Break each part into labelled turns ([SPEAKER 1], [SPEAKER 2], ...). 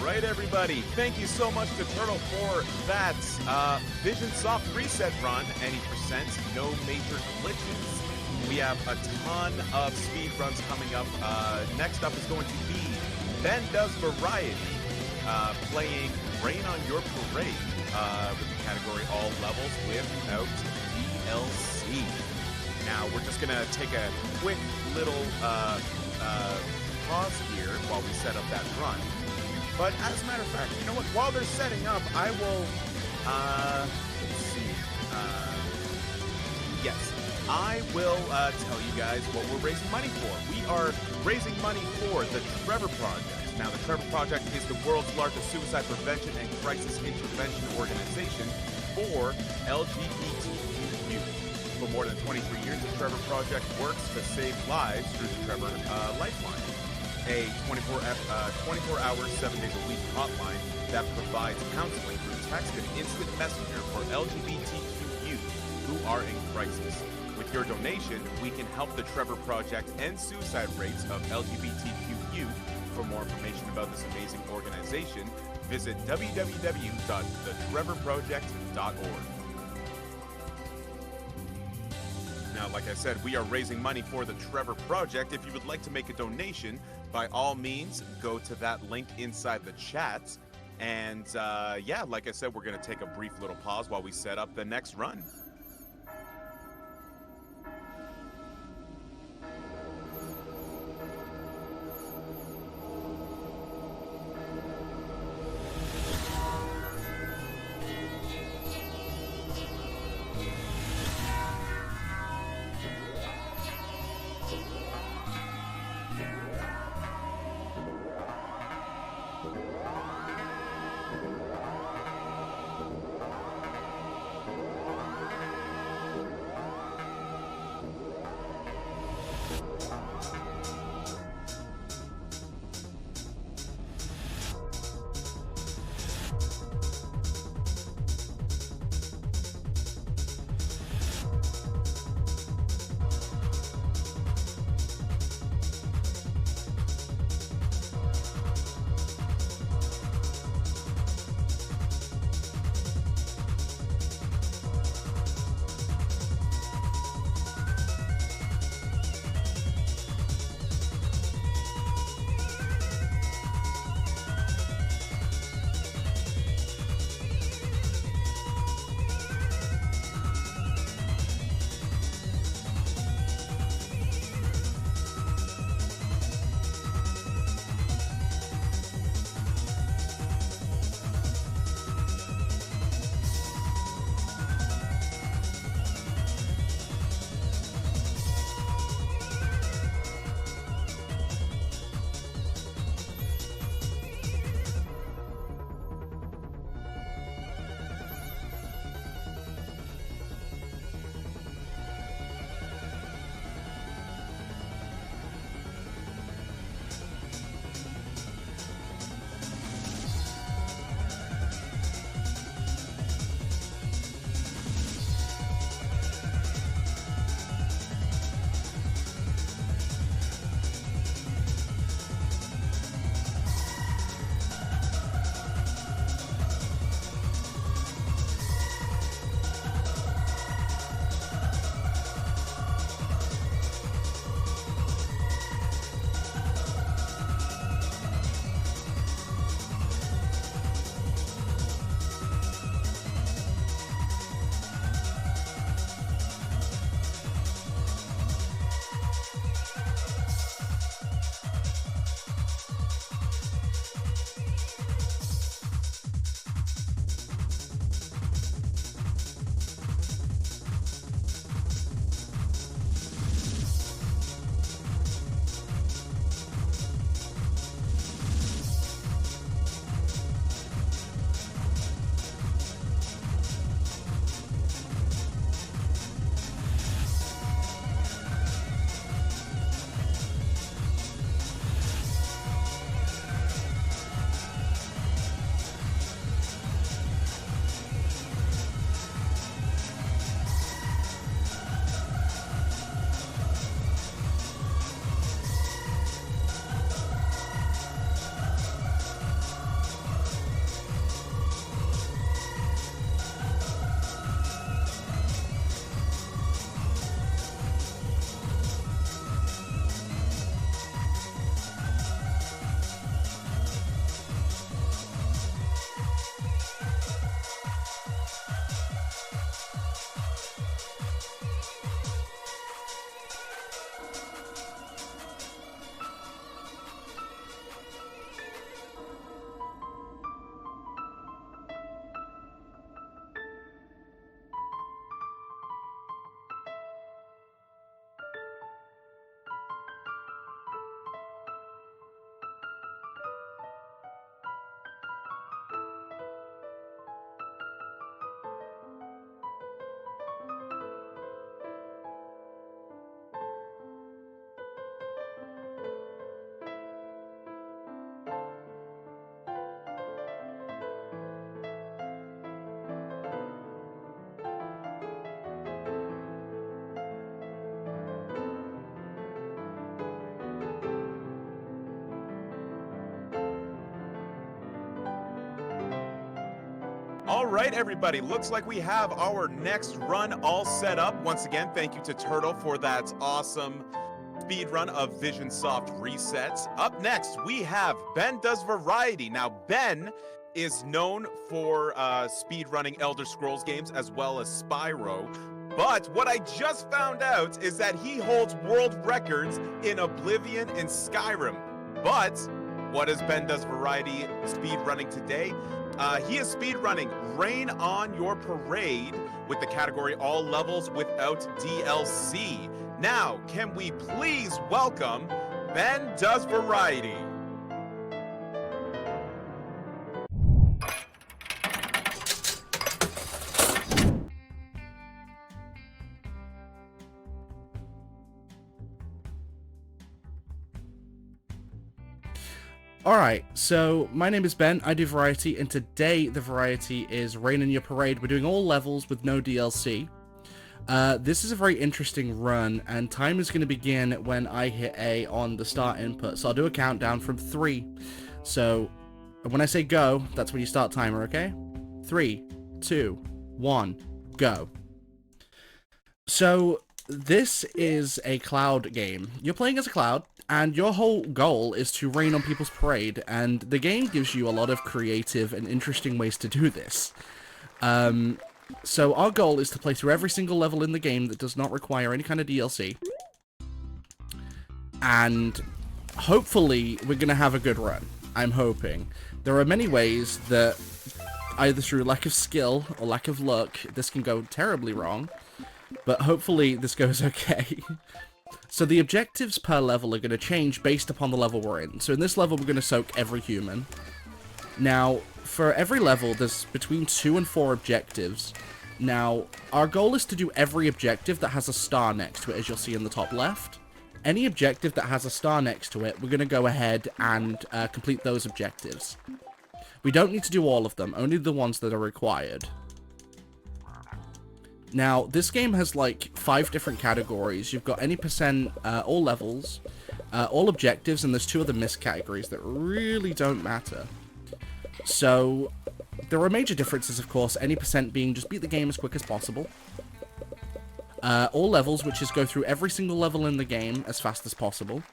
[SPEAKER 1] right, everybody. Thank you so much to Turtle for that Vision Soft reset run, any percent, no major glitches. We have a ton of speed runs coming up. Next up is going to be BenDoesVariety, playing Rain on Your Parade with the category All Levels without DLC. Now, we're just going to take a quick little pause here while we set up that run. But as a matter of fact, you know what? While they're setting up, I will, let's see. Yes, I will tell you guys what we're raising money for. We are raising money for the Trevor Project. Now, the Trevor Project is the world's largest suicide prevention and crisis intervention organization for LGBTQ youth. For more than 23 years, the Trevor Project works to save lives through the Trevor Lifeline, a 24-hour, 7 days a week hotline that provides counseling through text and instant messenger for LGBTQ youth who are in crisis. With your donation, we can help the Trevor Project end suicide rates of LGBTQ youth. For more information about this amazing organization, visit www.thetrevorproject.org. Now, like I said, we are raising money for the Trevor Project. If you would like to make a donation, by all means, go to that link inside the chat. And yeah, like I said, we're going to take a brief little pause while we set up the next run. All right, everybody, looks like we have our next run all set up. Once again, thank you to Turtle for that awesome speed run of Vision Soft Resets. Up next, we have BenDoesVariety. Now, Ben is known for speed running Elder Scrolls games as well as Spyro. But what I just found out is that he holds world records in Oblivion and Skyrim. But what is BenDoesVariety speed running today? He is speed running Rain on Your Parade with the category all levels without DLC. Now, can we please welcome BenDoesVariety?
[SPEAKER 2] Alright, so my name is Ben, I do Variety, and today the Variety is Rain on Your Parade. We're doing all levels with no DLC. This is a very interesting run, and time is going to begin when I hit A on the start input. So I'll do a countdown from 3. So when I say go, that's when you start timer, okay? 3, 2, 1, go. So this is a cloud game. You're playing as a cloud, and your whole goal is to rain on people's parade, and the game gives you a lot of creative and interesting ways to do this. So our goal is to play through every single level in the game that does not require any kind of DLC. And hopefully we're going to have a good run. I'm hoping. There are many ways that either through lack of skill or lack of luck, this can go terribly wrong. But hopefully this goes okay. So the objectives per level are going to change based upon the level we're in. So in this level we're going to soak every human. Now, for every level, there's between 2 and 4 objectives. Now, our goal is to do every objective that has a star next to it, as you'll see in the top left. Any objective that has a star next to it, we're going to go ahead and complete those objectives. We don't need to do all of them, only the ones that are required. Now, this game has like 5 different categories. You've got any percent, all levels, all objectives, and there's 2 other missed categories that really don't matter. So, there are major differences, of course, any percent being just beat the game as quick as possible. All levels, which is go through every single level in the game as fast as possible.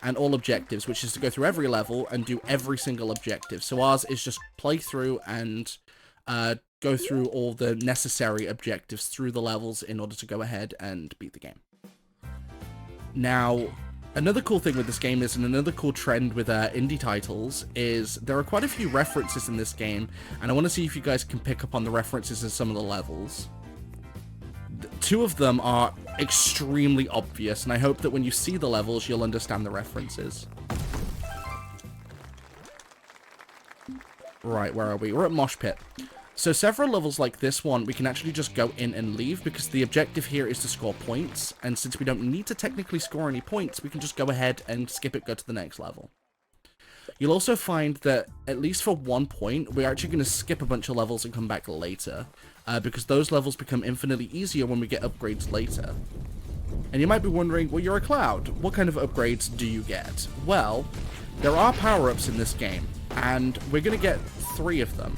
[SPEAKER 2] And all objectives, which is to go through every level and do every single objective. So ours is just play through and go through all the necessary objectives through the levels in order to go ahead and beat the game. Now, another cool thing with this game is, and another cool trend with indie titles, is there are quite a few references in this game, and I want to see if you guys can pick up on the references in some of the levels. 2 of them are extremely obvious, and I hope that when you see the levels, you'll understand the references. Right, where are we? We're at Mosh Pit. So several levels like this one, we can actually just go in and leave, because the objective here is to score points, and since we don't need to technically score any points, we can just go ahead and skip it, go to the next level. You'll also find that, at least for 1 point, we're actually going to skip a bunch of levels and come back later, because those levels become infinitely easier when we get upgrades later. And you might be wondering, well, you're a cloud, what kind of upgrades do you get? Well, there are power-ups in this game, and we're going to get 3 of them.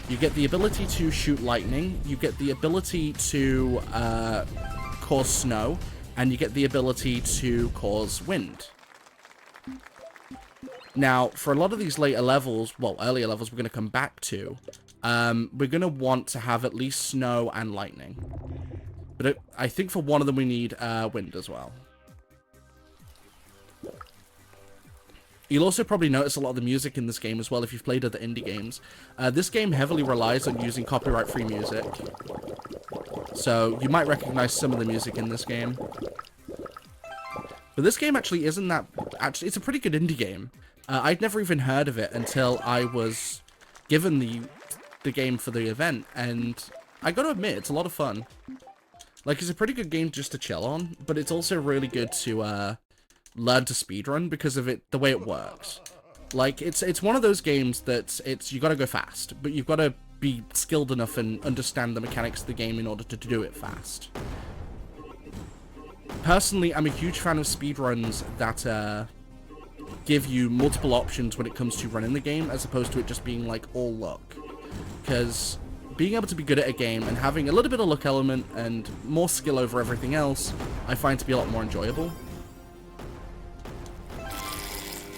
[SPEAKER 2] You get the ability to shoot lightning, you get the ability to cause snow, and you get the ability to cause wind. Now, for a lot of these later levels, well, earlier levels we're going to come back to, we're going to want to have at least snow and lightning. But I think for one of them we need wind as well. You'll also probably notice a lot of the music in this game as well if you've played other indie games. This game heavily relies on using copyright-free music. So you might recognize some of the music in this game. But this game actually isn't that... Actually, it's a pretty good indie game. I'd never even heard of it until I was given the game for the event. And I gotta admit, it's a lot of fun. Like, it's a pretty good game just to chill on, but it's also really good to... learn to speedrun because of the way it works. Like, it's one of those games that you gotta go fast, but you've gotta be skilled enough and understand the mechanics of the game in order to do it fast. Personally, I'm a huge fan of speedruns that give you multiple options when it comes to running the game, as opposed to it just being like all luck. Because being able to be good at a game and having a little bit of luck element and more skill over everything else, I find to be a lot more enjoyable.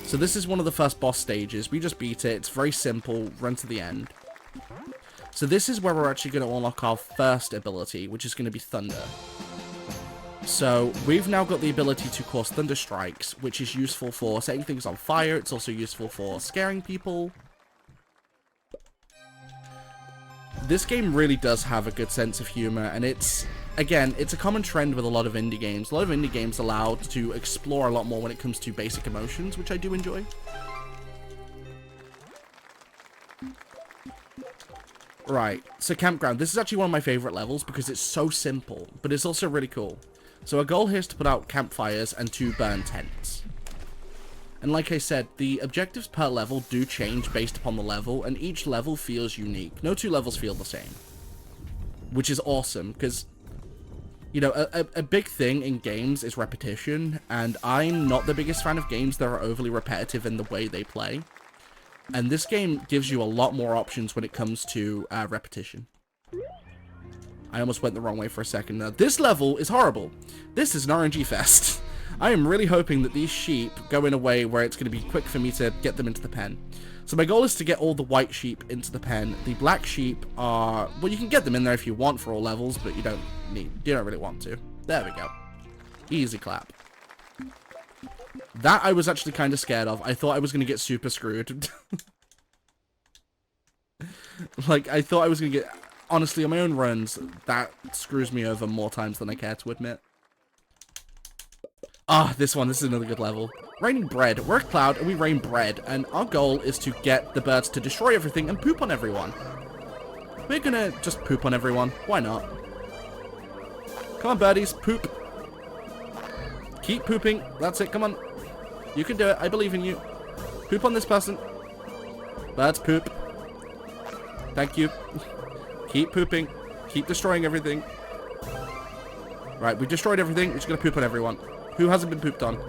[SPEAKER 2] So this is one of the first boss stages. We just beat it. It's very simple. Run to the end. So this is where we're actually going to unlock our first ability, which is going to be Thunder. So we've now got the ability to cause Thunder Strikes, which is useful for setting things on fire. It's also useful for scaring people. This game really does have a good sense of humor, and it's, again, it's a common trend with a lot of indie games. A lot of indie games allow to explore a lot more when it comes to basic emotions, which I do enjoy. Right, so Campground. This is actually one of my favorite levels because it's so simple, but it's also really cool. So our goal here is to put out campfires and to burn tents. And like I said, the objectives per level do change based upon the level, and each level feels unique. No two levels feel the same. Which is awesome, because, you know, a big thing in games is repetition, and I'm not the biggest fan of games that are overly repetitive in the way they play. And this game gives you a lot more options when it comes to repetition. I almost went the wrong way for a second. Now, this level is horrible. This is an RNG fest. I am really hoping that these sheep go in a way where it's going to be quick for me to get them into the pen. So my goal is to get all the white sheep into the pen. The black sheep are... well, you can get them in there if you want for all levels, but you don't really want to. There we go. Easy clap. That I was actually kind of scared of. I thought I was going to get super screwed. Like, I thought I was going to get... honestly, on my own runs, that screws me over more times than I care to admit. Ah, this is another good level. Raining bread. We're a cloud and we rain bread, and our goal is to get the birds to destroy everything and poop on everyone. We're gonna just poop on everyone. Why not? Come on, birdies. Poop. Keep pooping. That's it. Come on. You can do it. I believe in you. Poop on this person. Birds, poop. Thank you. Keep pooping. Keep destroying everything. Right, we destroyed everything. We're just gonna poop on everyone. Who hasn't been pooped on?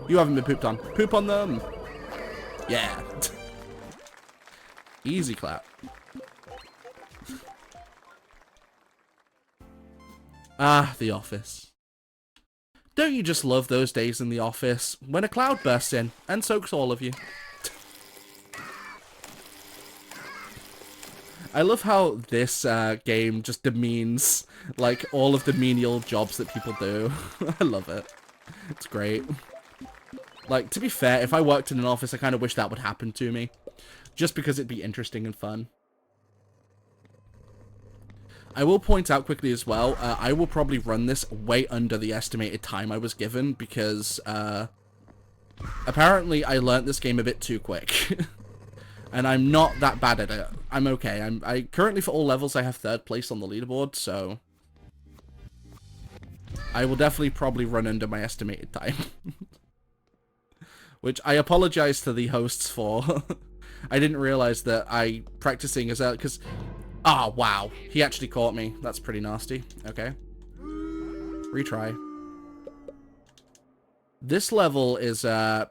[SPEAKER 2] You haven't been pooped on. Poop on them. Yeah. Easy clap. Ah, The Office. Don't you just love those days in the office when a cloud bursts in and soaks all of you? I love how this game just demeans, like, all of the menial jobs that people do. I love it. It's great. Like, to be fair, if I worked in an office, I kind of wish that would happen to me. Just because it'd be interesting and fun. I will point out quickly as well, I will probably run this way under the estimated time I was given, because apparently I learnt this game a bit too quick. And I'm not that bad at it. I'm okay. I currently, for all levels, I have 3rd place on the leaderboard, so I will definitely probably run under my estimated time. Which I apologize to the hosts for. I didn't realize that practicing as because... ah, wow. He actually caught me. That's pretty nasty. Okay. Retry. This level is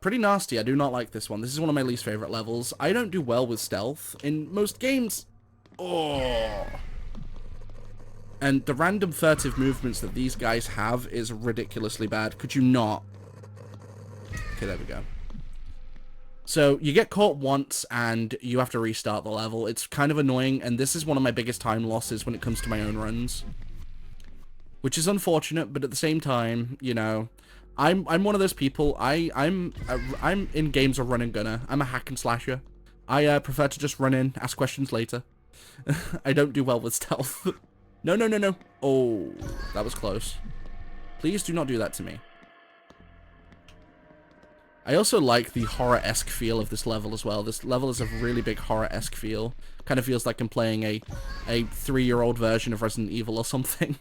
[SPEAKER 2] pretty nasty. I do not like this one. This is one of my least favorite levels. I don't do well with stealth in most games. Oh. And the random furtive movements that these guys have is ridiculously bad. Could you not? Okay, there we go. So you get caught once and you have to restart the level. It's kind of annoying, and this is one of my biggest time losses when it comes to my own runs. Which is unfortunate, but at the same time, you know... I'm one of those people. I'm in games a run and gunner. I'm a hack and slasher. I prefer to just run in, ask questions later. I don't do well with stealth. No, no, no, no. Oh, that was close. Please do not do that to me. I also like the horror-esque feel of this level as well. This level is a really big horror-esque feel. Kind of feels like I'm playing a 3-year-old version of Resident Evil or something.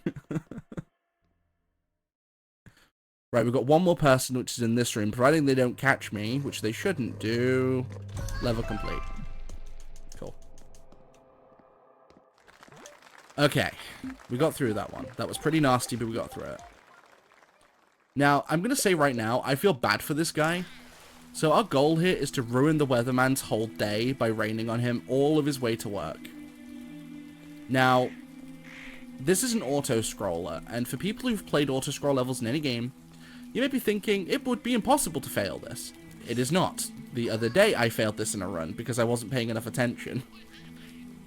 [SPEAKER 2] Right, we've got one more person, which is in this room. Providing they don't catch me, which they shouldn't do. Level complete. Cool. Okay. We got through that one. That was pretty nasty, but we got through it. Now, I'm going to say right now, I feel bad for this guy. So our goal here is to ruin the weatherman's whole day by raining on him all of his way to work. Now, this is an auto-scroller, and for people who've played auto-scroll levels in any game, you may be thinking it would be impossible to fail this. It is not. The other day I failed this in a run because I wasn't paying enough attention.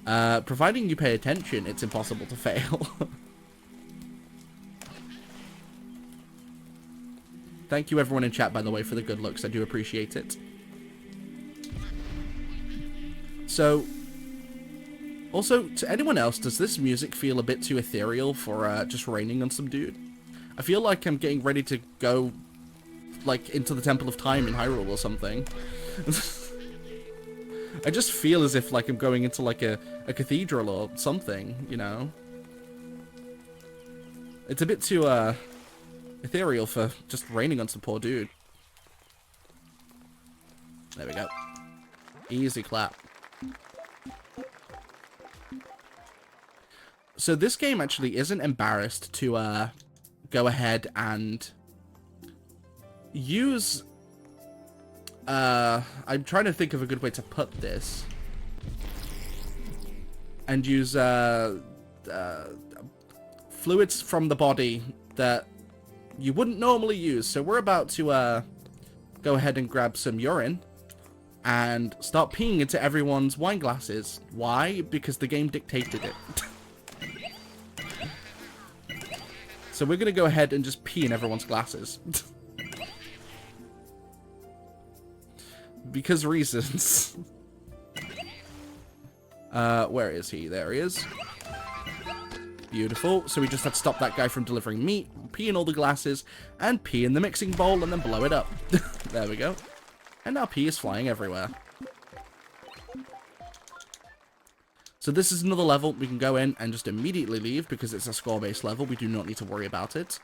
[SPEAKER 2] Providing you pay attention, it's impossible to fail. Thank you everyone in chat, by the way, for the good looks. I do appreciate it. So, also, to anyone else, does this music feel a bit too ethereal for just raining on some dude? I feel like I'm getting ready to go, like, into the Temple of Time in Hyrule or something. I just feel as if, like, I'm going into, like, a cathedral or something, you know? It's a bit too, ethereal for just raining on some poor dude. There we go. Easy clap. So this game actually isn't embarrassed to go ahead and use... I'm trying to think of a good way to put this. And use fluids from the body that you wouldn't normally use. So we're about to go ahead and grab some urine and start peeing into everyone's wine glasses. Why? Because the game dictated it. So we're gonna go ahead and just pee in everyone's glasses. Because reasons. Where is he? There he is. Beautiful. So we just had to stop that guy from delivering meat, pee in all the glasses, and pee in the mixing bowl, and then blow it up. There we go. And now pee is flying everywhere. So this is another level. We can go in and just immediately leave because it's a score-based level. We do not need to worry about it.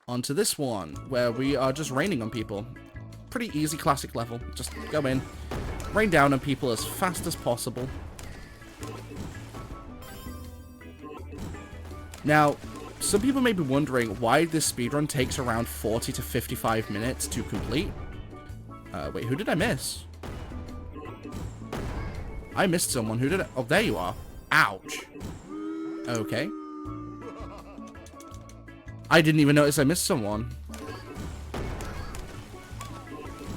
[SPEAKER 2] On to this one, where we are just raining on people. Pretty easy classic level. Just go in, rain down on people as fast as possible. Now, some people may be wondering why this speedrun takes around 40 to 55 minutes to complete. Wait, who did I miss? I missed someone. Who did I... Oh, there you are. Ouch. Okay. I didn't even notice I missed someone.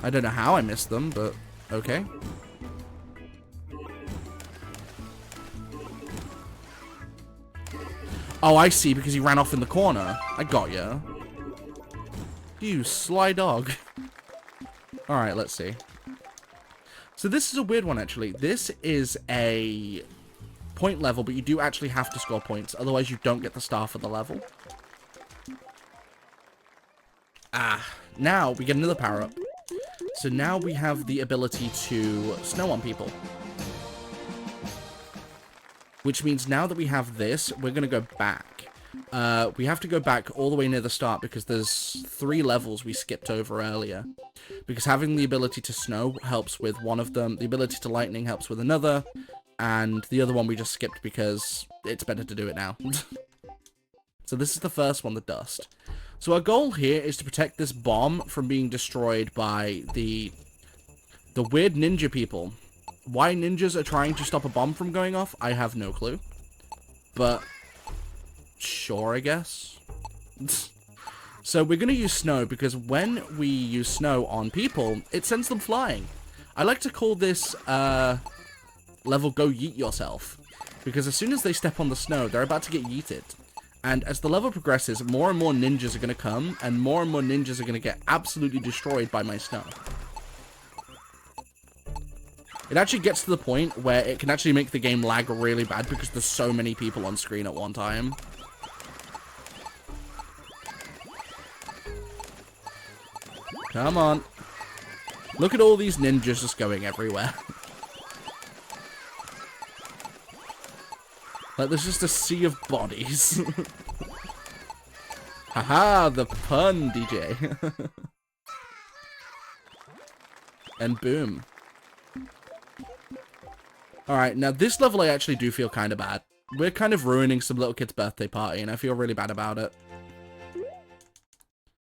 [SPEAKER 2] I don't know how I missed them, but okay. Oh, I see, because he ran off in the corner. I got ya. You sly dog. Alright, let's see. So this is a weird one, actually. This is a point level, but you do actually have to score points. Otherwise, you don't get the star for the level. Now we get another power-up. So now we have the ability to snow on people. Which means now that we have this, we're going to go back. We have to go back all the way near the start because there's 3 levels we skipped over earlier. Because having the ability to snow helps with one of them, the ability to lightning helps with another, and the other one we just skipped because it's better to do it now. So this is the first one, the dust. So our goal here is to protect this bomb from being destroyed by the weird ninja people. Why ninjas are trying to stop a bomb from going off, I have no clue. But, sure, I guess. So we're going to use snow, because when we use snow on people, it sends them flying. I like to call this level Go Yeet Yourself, because as soon as they step on the snow, they're about to get yeeted. And as the level progresses, more and more ninjas are going to come, and more ninjas are going to get absolutely destroyed by my snow. It actually gets to the point where it can actually make the game lag really bad because there's so many people on screen at one time. Come on. Look at all these ninjas just going everywhere. Like, there's just a sea of bodies. Haha, the pun, DJ. And boom. Alright, now this level I actually do feel kind of bad. We're kind of ruining some little kid's birthday party, and I feel really bad about it.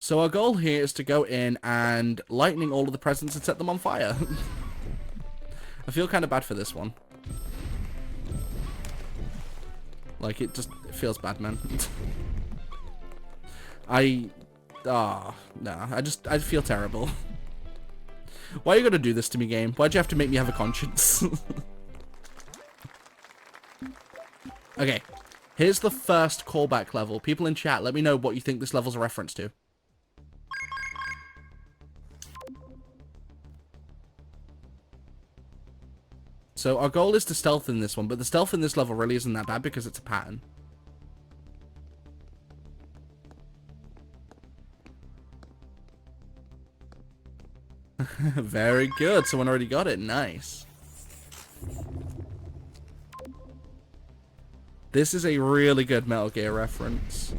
[SPEAKER 2] So our goal here is to go in and lightning all of the presents and set them on fire. I feel kind of bad for this one. Like, it feels bad, man. No, I feel terrible. Why are you gonna do this to me, game? Why'd you have to make me have a conscience? Okay, here's the first callback level. People in chat, let me know what you think this level's a reference to. So our goal is to stealth in this one, but the stealth in this level really isn't that bad because it's a pattern. Very good. Someone already got it. Nice. This is a really good Metal Gear reference.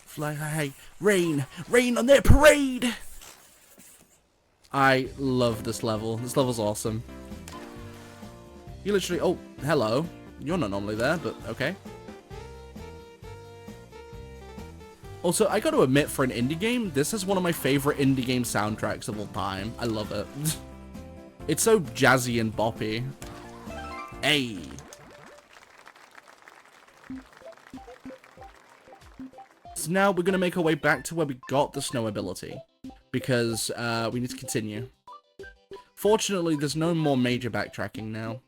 [SPEAKER 2] Fly high, rain, rain on their parade. I love this level. This level's awesome. You literally... Oh, hello. You're not normally there, but okay. Also, I gotta admit, for an indie game, this is one of my favorite indie game soundtracks of all time. I love it. It's so jazzy and boppy. Hey. So now we're gonna make our way back to where we got the snow ability. Because we need to continue. Fortunately, there's no more major backtracking now.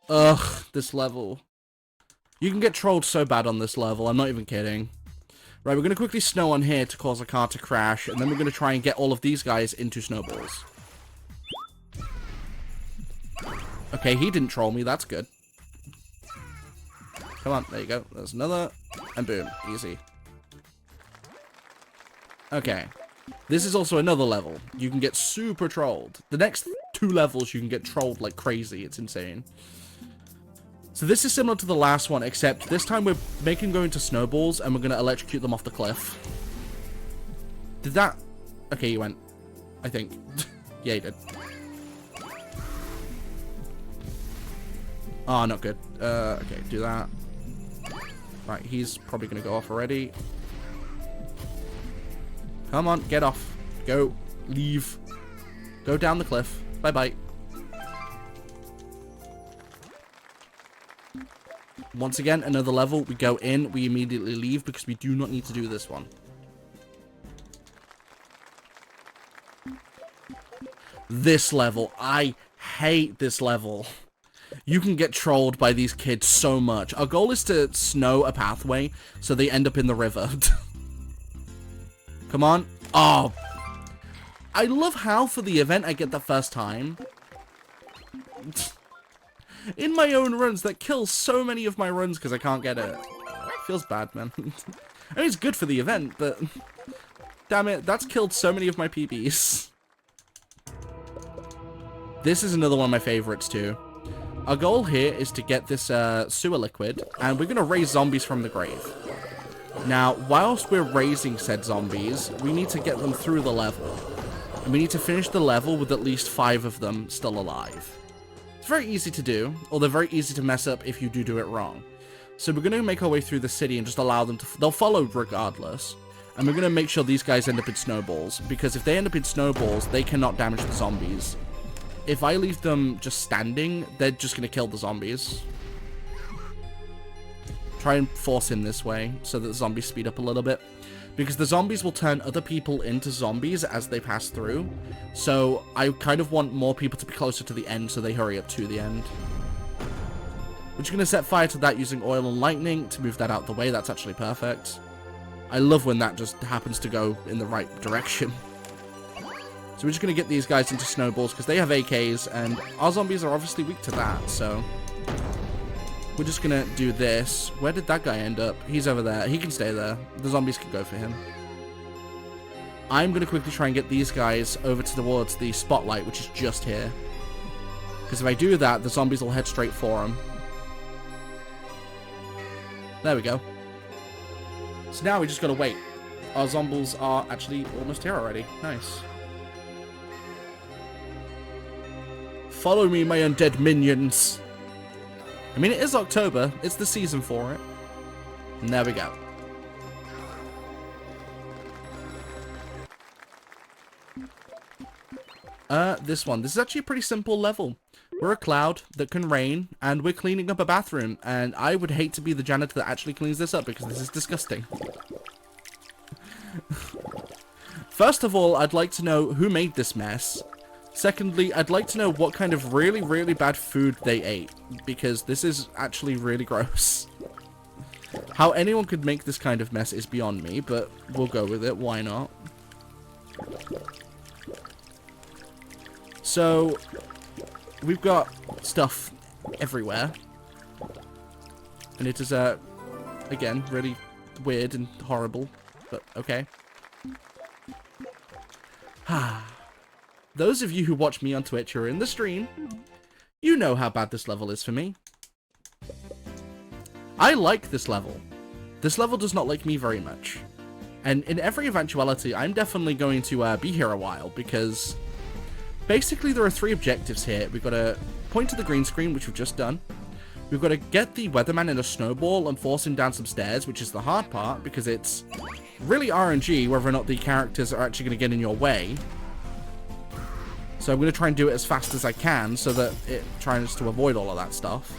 [SPEAKER 2] Ugh, this level. You can get trolled so bad on this level, I'm not even kidding. Right, we're going to quickly snow on here to cause a car to crash, and then we're going to try and get all of these guys into snowballs. Okay, he didn't troll me, that's good. Come on, there you go. There's another, and boom, easy. Okay, this is also another level. You can get super trolled. The next 2 levels, you can get trolled like crazy. It's insane. So this is similar to the last one, except this time we're making them go into snowballs, and we're going to electrocute them off the cliff. Did that... Okay, you went. I think. Yeah, you did. Oh, not good. Okay, do that. Right, he's probably going to go off already. Come on, get off. Go. Leave. Go down the cliff. Bye-bye. Once again, another level. We go in, we immediately leave because we do not need to do this one. This level. I hate this level. You can get trolled by these kids so much. Our goal is to snow a pathway so they end up in the river. Come on. Oh. I love how for the event I get the first time. In my own runs, that kills so many of my runs because I can't get it. Feels bad, man. I mean, it's good for the event, but... Damn it, that's killed so many of my PBs. This is another one of my favorites, too. Our goal here is to get this sewer liquid, and we're going to raise zombies from the grave. Now, whilst we're raising said zombies, we need to get them through the level. And we need to finish the level with at least 5 of them still alive. It's very easy to do, or they're very easy to mess up if you do it wrong. So we're going to make our way through the city and just allow them to... They'll follow regardless. And we're going to make sure these guys end up in snowballs, because if they end up in snowballs, they cannot damage the zombies. If I leave them just standing, they're just going to kill the zombies. Try and force him this way, so that the zombies speed up a little bit. Because the zombies will turn other people into zombies as they pass through. So I kind of want more people to be closer to the end, so they hurry up to the end. We're just going to set fire to that using oil and lightning to move that out the way. That's actually perfect. I love when that just happens to go in the right direction. So we're just going to get these guys into snowballs, because they have AKs, and our zombies are obviously weak to that, so... We're just going to do this. Where did that guy end up? He's over there. He can stay there. The zombies can go for him. I'm going to quickly try and get these guys over towards the spotlight, which is just here. Because if I do that, the zombies will head straight for him. There we go. So now we just got to wait. Our zombies are actually almost here already. Nice. Follow me, my undead minions. I mean, it is October. It's the season for it. And there we go. This one. This is actually a pretty simple level. We're a cloud that can rain, and we're cleaning up a bathroom. And I would hate to be the janitor that actually cleans this up, because this is disgusting. First of all, I'd like to know who made this mess. Secondly, I'd like to know what kind of really, really bad food they ate, because this is actually really gross. How anyone could make this kind of mess is beyond me, but we'll go with it. Why not? So, we've got stuff everywhere. And it is, again, really weird and horrible, but okay. Those of you who watch me on Twitch or in the stream, you know how bad this level is for me. I like this level. This level does not like me very much. And in every eventuality, I'm definitely going to be here a while, because basically there are 3 objectives here. We've got to point to the green screen, which we've just done. We've got to get the weatherman in a snowball and force him down some stairs, which is the hard part, because it's really RNG whether or not the characters are actually going to get in your way. So I'm going to try and do it as fast as I can so that it tries to avoid all of that stuff.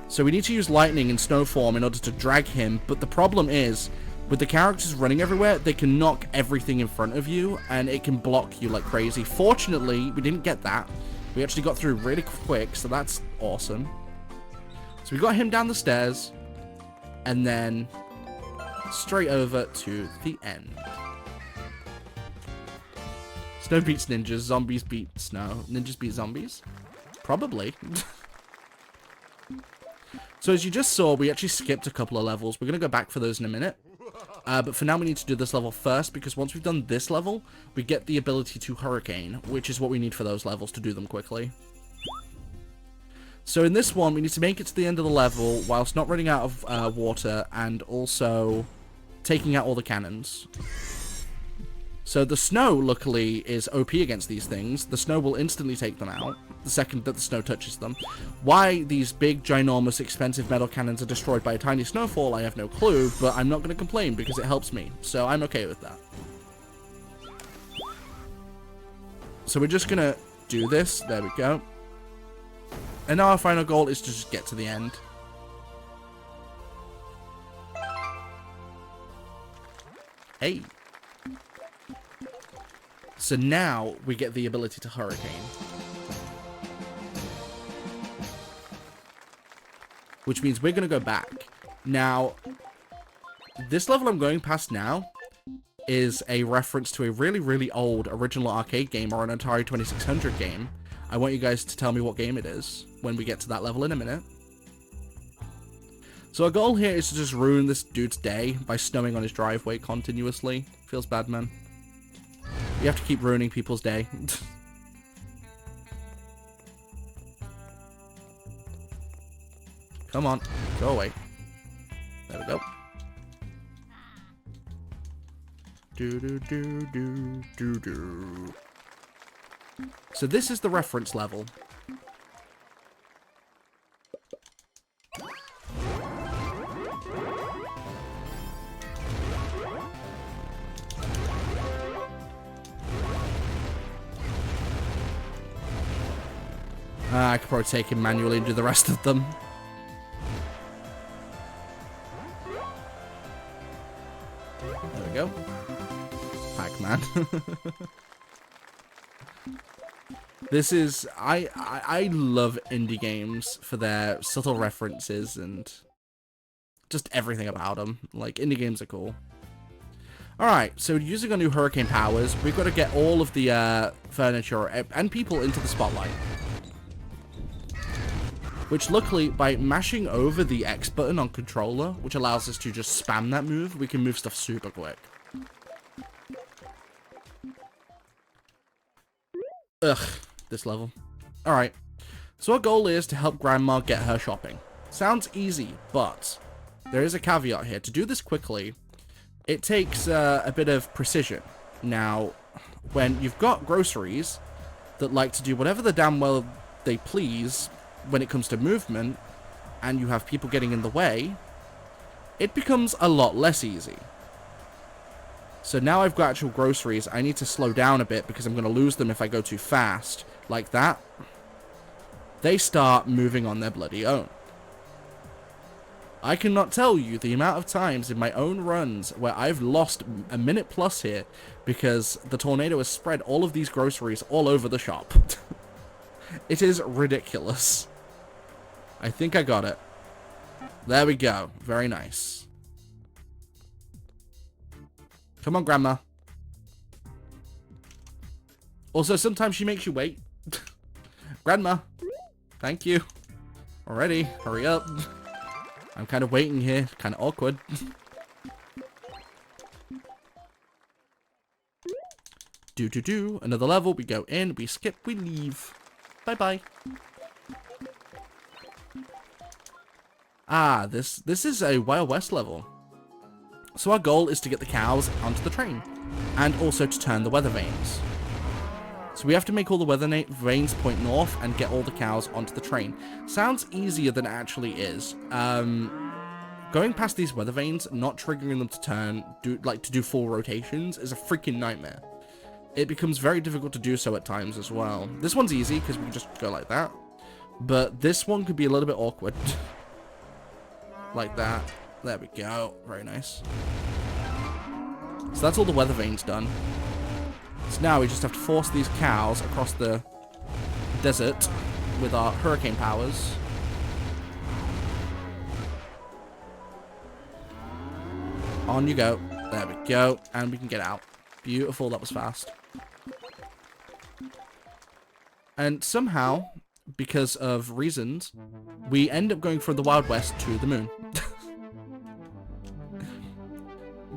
[SPEAKER 2] So we need to use lightning and snow form in order to drag him, but the problem is, with the characters running everywhere, they can knock everything in front of you, and it can block you like crazy. Fortunately, we didn't get that. We actually got through really quick, so that's awesome. So we got him down the stairs, and then straight over to the end. Snow beats ninjas, zombies beat snow. Ninjas beat zombies? Probably. So as you just saw, we actually skipped a couple of levels. We're going to go back for those in a minute. But for now, we need to do this level first, because once we've done this level, we get the ability to hurricane, which is what we need for those levels to do them quickly. So in this one, we need to make it to the end of the level whilst not running out of water, and also taking out all the cannons. So the snow, luckily, is OP against these things. The snow will instantly take them out the second that the snow touches them. Why these big, ginormous, expensive metal cannons are destroyed by a tiny snowfall, I have no clue, but I'm not going to complain because it helps me. So I'm okay with that. So we're just going to do this. There we go. And now our final goal is to just get to the end. Hey. So now we get the ability to hurricane. Which means we're going to go back. Now, this level I'm going past now is a reference to a really, really old original arcade game, or an Atari 2600 game. I want you guys to tell me what game it is when we get to that level in a minute. So our goal here is to just ruin this dude's day by snowing on his driveway continuously. Feels bad, man. You have to keep ruining people's day. Come on, go away. There we go. Do. So this is the reference level. I could probably take him manually and do the rest of them. There we go. Pac-Man. This is... I love indie games for their subtle references and just everything about them. Like, indie games are cool. Alright, so using our new hurricane powers, we've got to get all of the furniture and people into the spotlight. Which, luckily, by mashing over the X button on controller, which allows us to just spam that move, we can move stuff super quick. Ugh, this level. Alright, so our goal is to help Grandma get her shopping. Sounds easy, but there is a caveat here. To do this quickly, it takes a bit of precision. Now, when you've got groceries that like to do whatever the damn well they please when it comes to movement, and you have people getting in the way, it becomes a lot less easy. So now I've got actual groceries. I need to slow down a bit because I'm going to lose them if I go too fast. Like that. They start moving on their bloody own. I cannot tell you the amount of times in my own runs where I've lost a minute plus here because the tornado has spread all of these groceries all over the shop. It is ridiculous. I think I got it. There we go. Very nice. Come on, Grandma. Also, sometimes she makes you wait. Grandma. Thank you. Already. Hurry up. I'm kind of waiting here. Kind of awkward. Do. Another level. We go in. We skip. We leave. Bye-bye. Ah, this is a Wild West level. So our goal is to get the cows onto the train. And also to turn the weather vanes. So we have to make all the weather vanes point north and get all the cows onto the train. Sounds easier than it actually is. Going past these weather vanes, not triggering them to turn, to do full rotations, is a freaking nightmare. It becomes very difficult to do so at times as well. This one's easy because we can just go like that. But this one could be a little bit awkward. Like that. There we go. Very nice. So that's all the weather vanes done. So now we just have to force these cows across the desert with our hurricane powers. On you go. There we go. And we can get out. Beautiful. That was fast. And somehow, because of reasons, we end up going from the Wild West to the moon.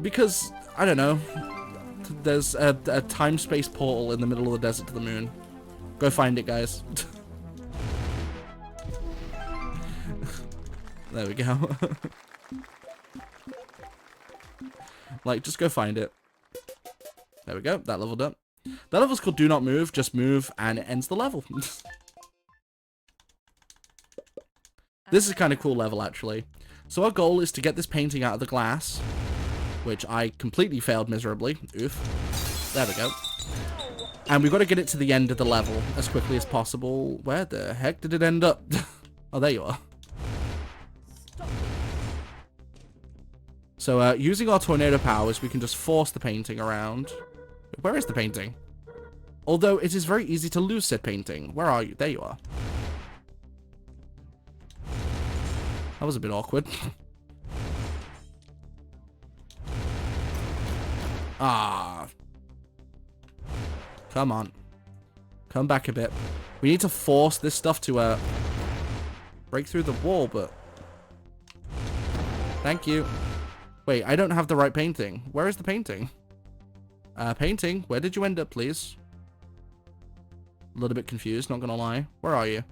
[SPEAKER 2] Because, I don't know, there's a time-space portal in the middle of the desert to the moon. Go find it, guys. There we go. Like, just go find it. There we go, that leveled up. That level's called Do Not Move, just move, and it ends the level. This is a kind of cool level, actually. So our goal is to get this painting out of the glass, which I completely failed miserably. Oof. There we go. And we've got to get it to the end of the level as quickly as possible. Where the heck did it end up? Oh, there you are. So, using our tornado powers, we can just force the painting around. Where is the painting? Although, it is very easy to lose said painting. Where are you? There you are. That was a bit awkward. Ah. Come on. Come back a bit. We need to force this stuff to, break through the wall, but... Thank you. Wait, I don't have the right painting. Where is the painting? Painting, where did you end up, please? A little bit confused, not gonna lie. Where are you?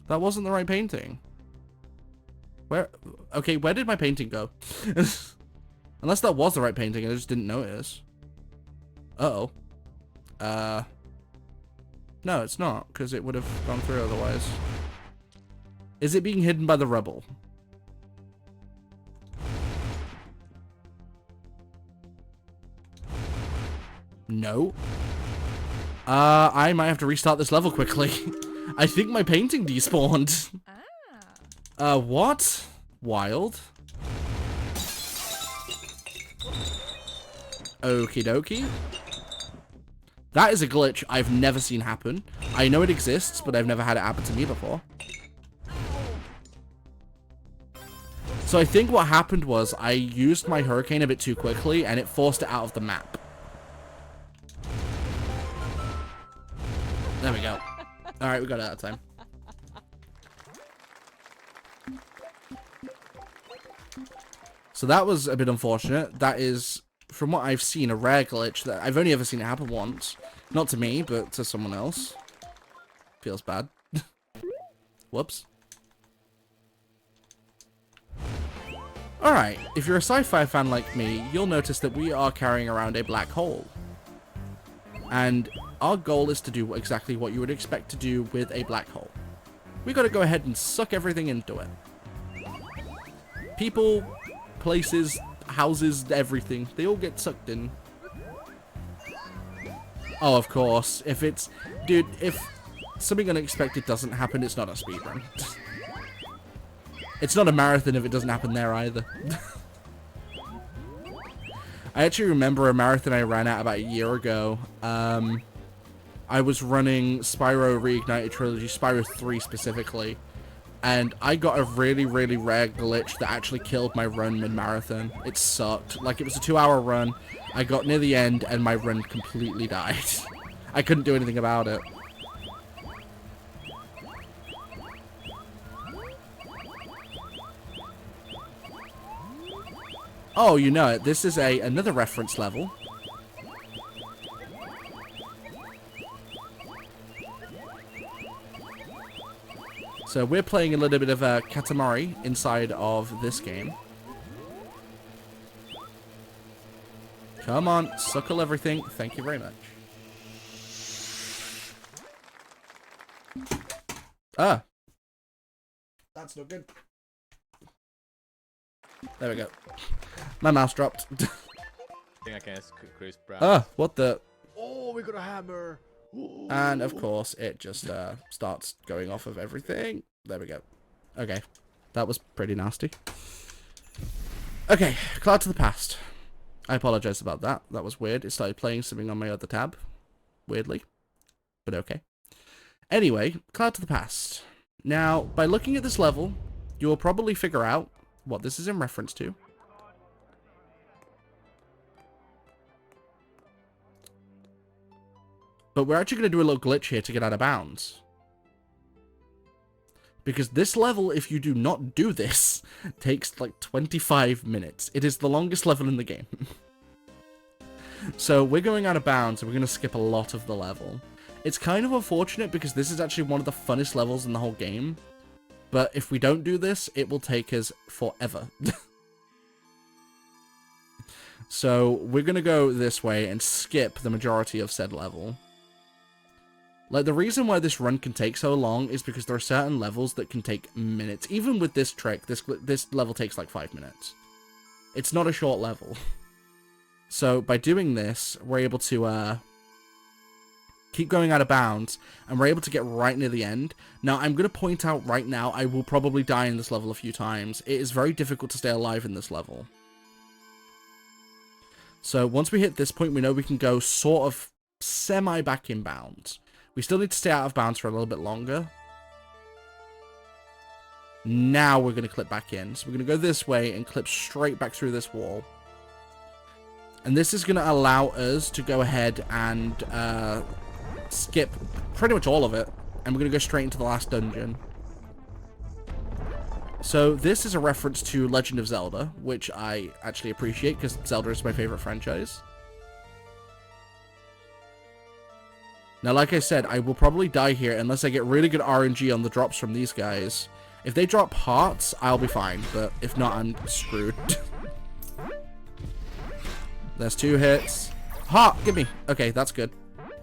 [SPEAKER 2] That wasn't the right painting. Where? Okay, where did my painting go? Unless that was the right painting and I just didn't notice. Uh-oh. No, it's not, because it would have gone through otherwise. Is it being hidden by the rubble? No. I might have to restart this level quickly. I think my painting despawned. What? Wild. Okie dokie. That is a glitch I've never seen happen. I know it exists, but I've never had it happen to me before. So I think what happened was I used my hurricane a bit too quickly and it forced it out of the map. There we go. Alright, we got it out of time. So that was a bit unfortunate. That is, from what I've seen, a rare glitch that I've only ever seen it happen once. Not to me, but to someone else. Feels bad. Whoops. Alright, if you're a sci-fi fan like me, you'll notice that we are carrying around a black hole. And our goal is to do exactly what you would expect to do with a black hole. We gotta go ahead and suck everything into it. People places, houses, everything. They all get sucked in. Oh, of course. If it's... Dude, if something unexpected doesn't happen, it's not a speedrun. It's not a marathon if it doesn't happen there either. I actually remember a marathon I ran out about a year ago. I was running Spyro Reignited Trilogy, Spyro 3 specifically. And I got a really, really rare glitch that actually killed my run mid-marathon. It sucked. Like, it was a 2-hour run. I got near the end, and my run completely died. I couldn't do anything about it. Oh, you know it. This is another reference level. So we're playing a little bit of Katamari inside of this game. Come on, suckle everything. Thank you very much. Ah. That's not good. There we go. My mouse dropped.
[SPEAKER 3] I think I can Chris Brown.
[SPEAKER 2] Ah, what the...
[SPEAKER 3] Oh, we got a hammer. Ooh.
[SPEAKER 2] And of course, it just starts going off of everything. There we go. Okay. That was pretty nasty. Okay, Cloud to the Past. I apologize about that. That was weird. It started playing something on my other tab. Weirdly. But okay. Anyway, Cloud to the Past. Now, by looking at this level, you will probably figure out what this is in reference to. But we're actually going to do a little glitch here to get out of bounds. Because this level, if you do not do this, takes like 25 minutes. It is the longest level in the game. So we're going out of bounds and we're going to skip a lot of the level. It's kind of unfortunate because this is actually one of the funnest levels in the whole game. But if we don't do this, it will take us forever. So we're going to go this way and skip the majority of said level. Like, the reason why this run can take so long is because there are certain levels that can take minutes. Even with this trick, this level takes like 5 minutes. It's not a short level. So by doing this, we're able to keep going out of bounds, and we're able to get right near the end. Now, I'm going to point out right now, I will probably die in this level a few times. It is very difficult to stay alive in this level. So once we hit this point, we know we can go sort of semi-back in bounds. We still need to stay out of bounds for a little bit longer. Now we're going to clip back in. So we're going to go this way and clip straight back through this wall. And this is going to allow us to go ahead and skip pretty much all of it. And we're going to go straight into the last dungeon. So this is a reference to Legend of Zelda, which I actually appreciate because Zelda is my favorite franchise. Now, like I said, I will probably die here unless I get really good RNG on the drops from these guys. If they drop hearts, I'll be fine, but if not, I'm screwed. There's 2 hits. Heart, give me. Okay, that's good.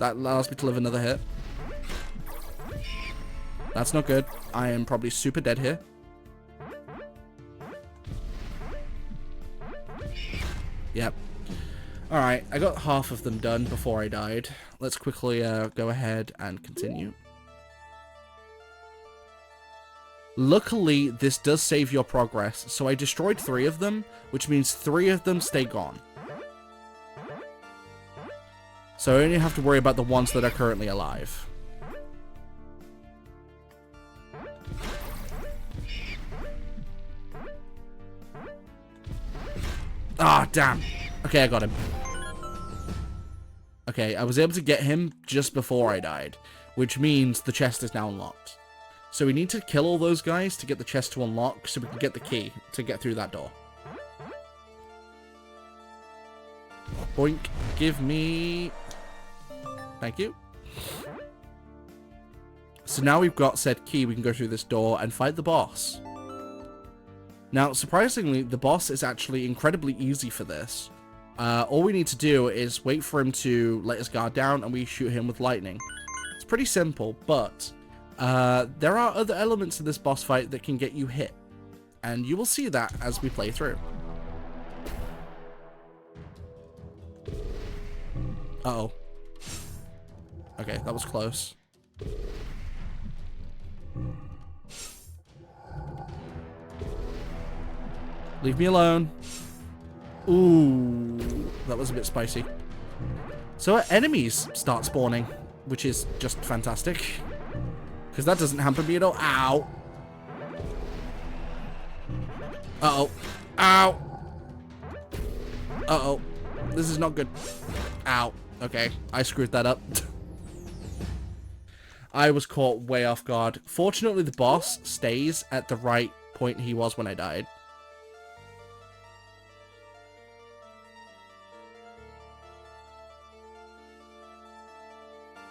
[SPEAKER 2] That allows me to live another hit. That's not good. I am probably super dead here. Yep. Alright, I got half of them done before I died. Let's quickly go ahead and continue. Luckily, this does save your progress, so I destroyed 3 of them, which means 3 of them stay gone. So I only have to worry about the ones that are currently alive. Ah, damn. Okay, I got him. Okay, I was able to get him just before I died, which means the chest is now unlocked. So we need to kill all those guys to get the chest to unlock so we can get the key to get through that door. Boink. Give me... Thank you. So now we've got said key, we can go through this door and fight the boss. Now, surprisingly, the boss is actually incredibly easy for this. All we need to do is wait for him to let his guard down and we shoot him with lightning. It's pretty simple, but there are other elements of this boss fight that can get you hit. And you will see that as we play through. Uh-oh. Okay, that was close. Leave me alone. Ooh, that was a bit spicy. So our enemies start spawning, which is just fantastic. Because that doesn't hamper me at all. Ow. Uh-oh. Ow. Uh-oh. This is not good. Ow. Okay, I screwed that up. I was caught way off guard. Fortunately, the boss stays at the right point he was when I died.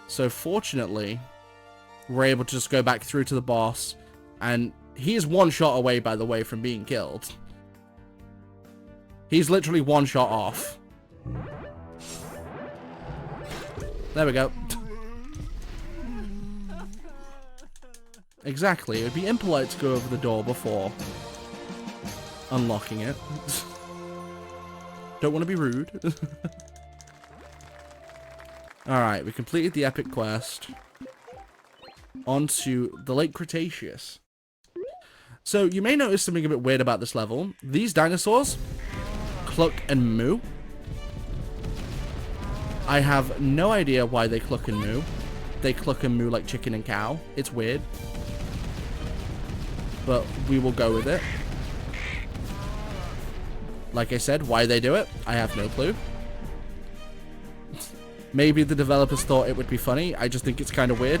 [SPEAKER 2] So fortunately, we're able to just go back through to the boss. And he is one shot away, by the way, from being killed. He's literally one shot off. There we go. Exactly. It would be impolite to go over the door before unlocking it. Don't want to be rude. Alright, we completed the epic quest. On to the Late Cretaceous. So, you may notice something a bit weird about this level. These dinosaurs cluck and moo. I have no idea why they cluck and moo. They cluck and moo like chicken and cow. It's weird. But we will go with it. Like I said, why they do it, I have no clue. Maybe the developers thought it would be funny. I just think it's kind of weird.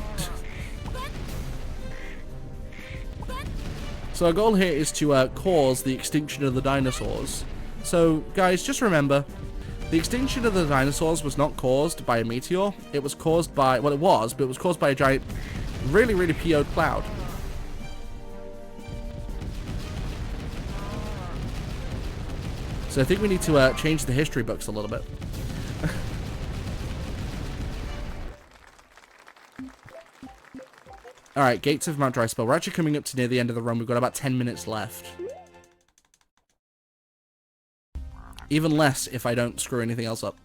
[SPEAKER 2] So our goal here is to cause the extinction of the dinosaurs. So, guys, just remember, the extinction of the dinosaurs was not caused by a meteor. It was caused by, well, it was, but it was caused by a giant, really, really PO'd cloud. So I think we need to change the history books a little bit. Alright, Gates of Mount Dryspell. We're actually coming up to near the end of the run. We've got about 10 minutes left. Even less if I don't screw anything else up.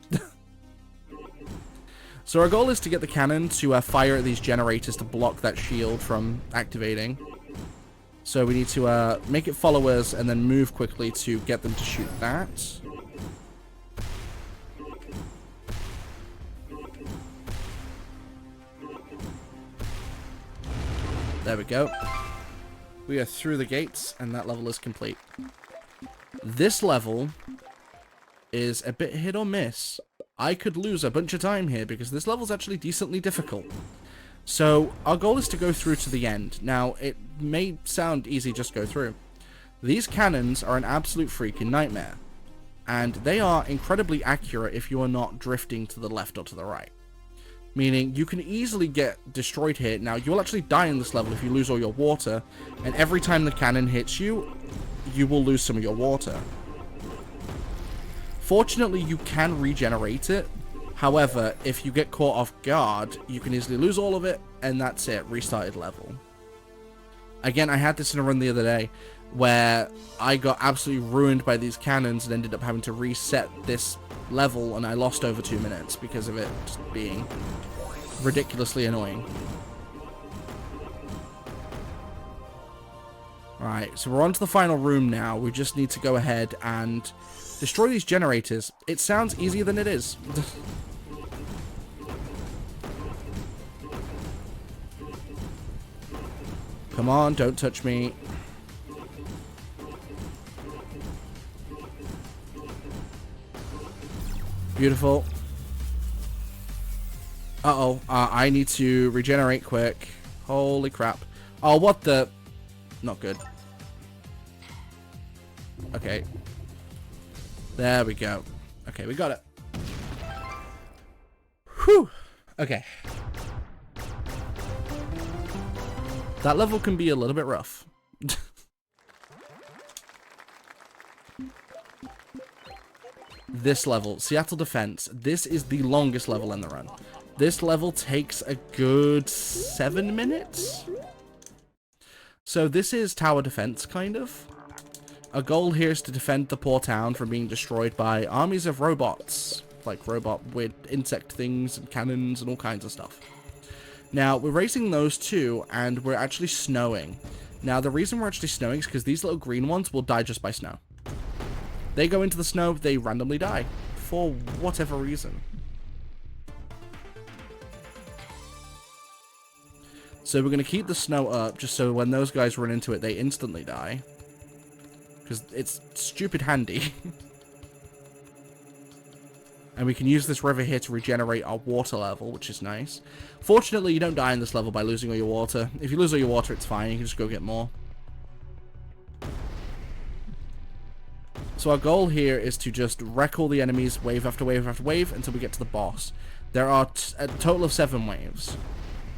[SPEAKER 2] So our goal is to get the cannon to fire at these generators to block that shield from activating. So we need to make it follow us and then move quickly to get them to shoot that. There we go. We are through the gates, and that level is complete. This level is a bit hit or miss. I could lose a bunch of time here, because this level's actually decently difficult. So, our goal is to go through to the end. Now, it may sound easy just go through. These cannons are an absolute freaking nightmare. And they are incredibly accurate if you are not drifting to the left or to the right. Meaning, you can easily get destroyed here. Now, you'll actually die in this level if you lose all your water. And every time the cannon hits you, you will lose some of your water. Fortunately, you can regenerate it. However, if you get caught off guard, you can easily lose all of it. And that's it. Restarted level. Again, I had this in a run the other day, where I got absolutely ruined by these cannons and ended up having to reset this level, and I lost over 2 minutes because of it just being ridiculously annoying. Alright, so we're on to the final room now. We just need to go ahead and destroy these generators. It sounds easier than it is. Come on, don't touch me. Beautiful. Uh-oh. I need to regenerate quick. Holy crap. Oh, what the... Not good. Okay. There we go. Okay, we got it. Whew. Okay. That level can be a little bit rough. This level, Seattle Defense, this is the longest level in the run. This level takes a good 7 minutes. So this is tower defense, kind of. Our goal here is to defend the poor town from being destroyed by armies of robots. like robot weird insect things and cannons and all kinds of stuff. Now, we're racing those two, and we're actually snowing. Now, the reason we're actually snowing is because these little green ones will die just by snow. They go into the snow, they randomly die. For whatever reason. So we're going to keep the snow up, just so when those guys run into it, they instantly die. Because it's stupid handy. And we can use this river here to regenerate our water level, which is nice. Fortunately, you don't die in this level by losing all your water. If you lose all your water, it's fine. You can just go get more. So our goal here is to just wreck all the enemies wave after wave after wave until we get to the boss. There are a total of 7 waves.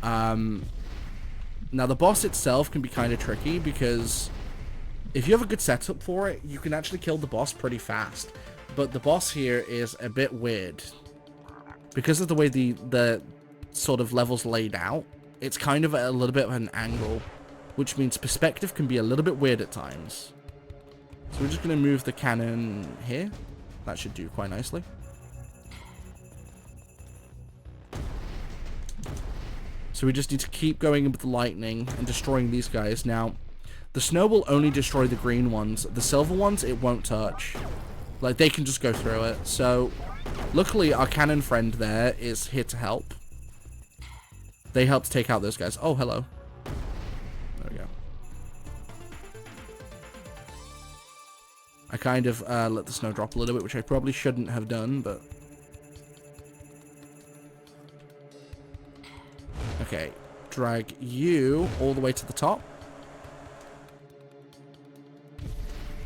[SPEAKER 2] Now, the boss itself can be kind of tricky because if you have a good setup for it, you can actually kill the boss pretty fast. But the boss here is a bit weird. Because of the way the sort of level's laid out, it's kind of at a little bit of an angle, which means perspective can be a little bit weird at times. So we're just going to move the cannon here. That should do quite nicely. So we just need to keep going with the lightning and destroying these guys. Now, the snow will only destroy the green ones. The silver ones, it won't touch. Like, they can just go through it. So, luckily, our cannon friend there is here to help. They help to take out those guys. Oh, hello. There we go. I kind of let the snow drop a little bit, which I probably shouldn't have done, but... Okay, drag you all the way to the top.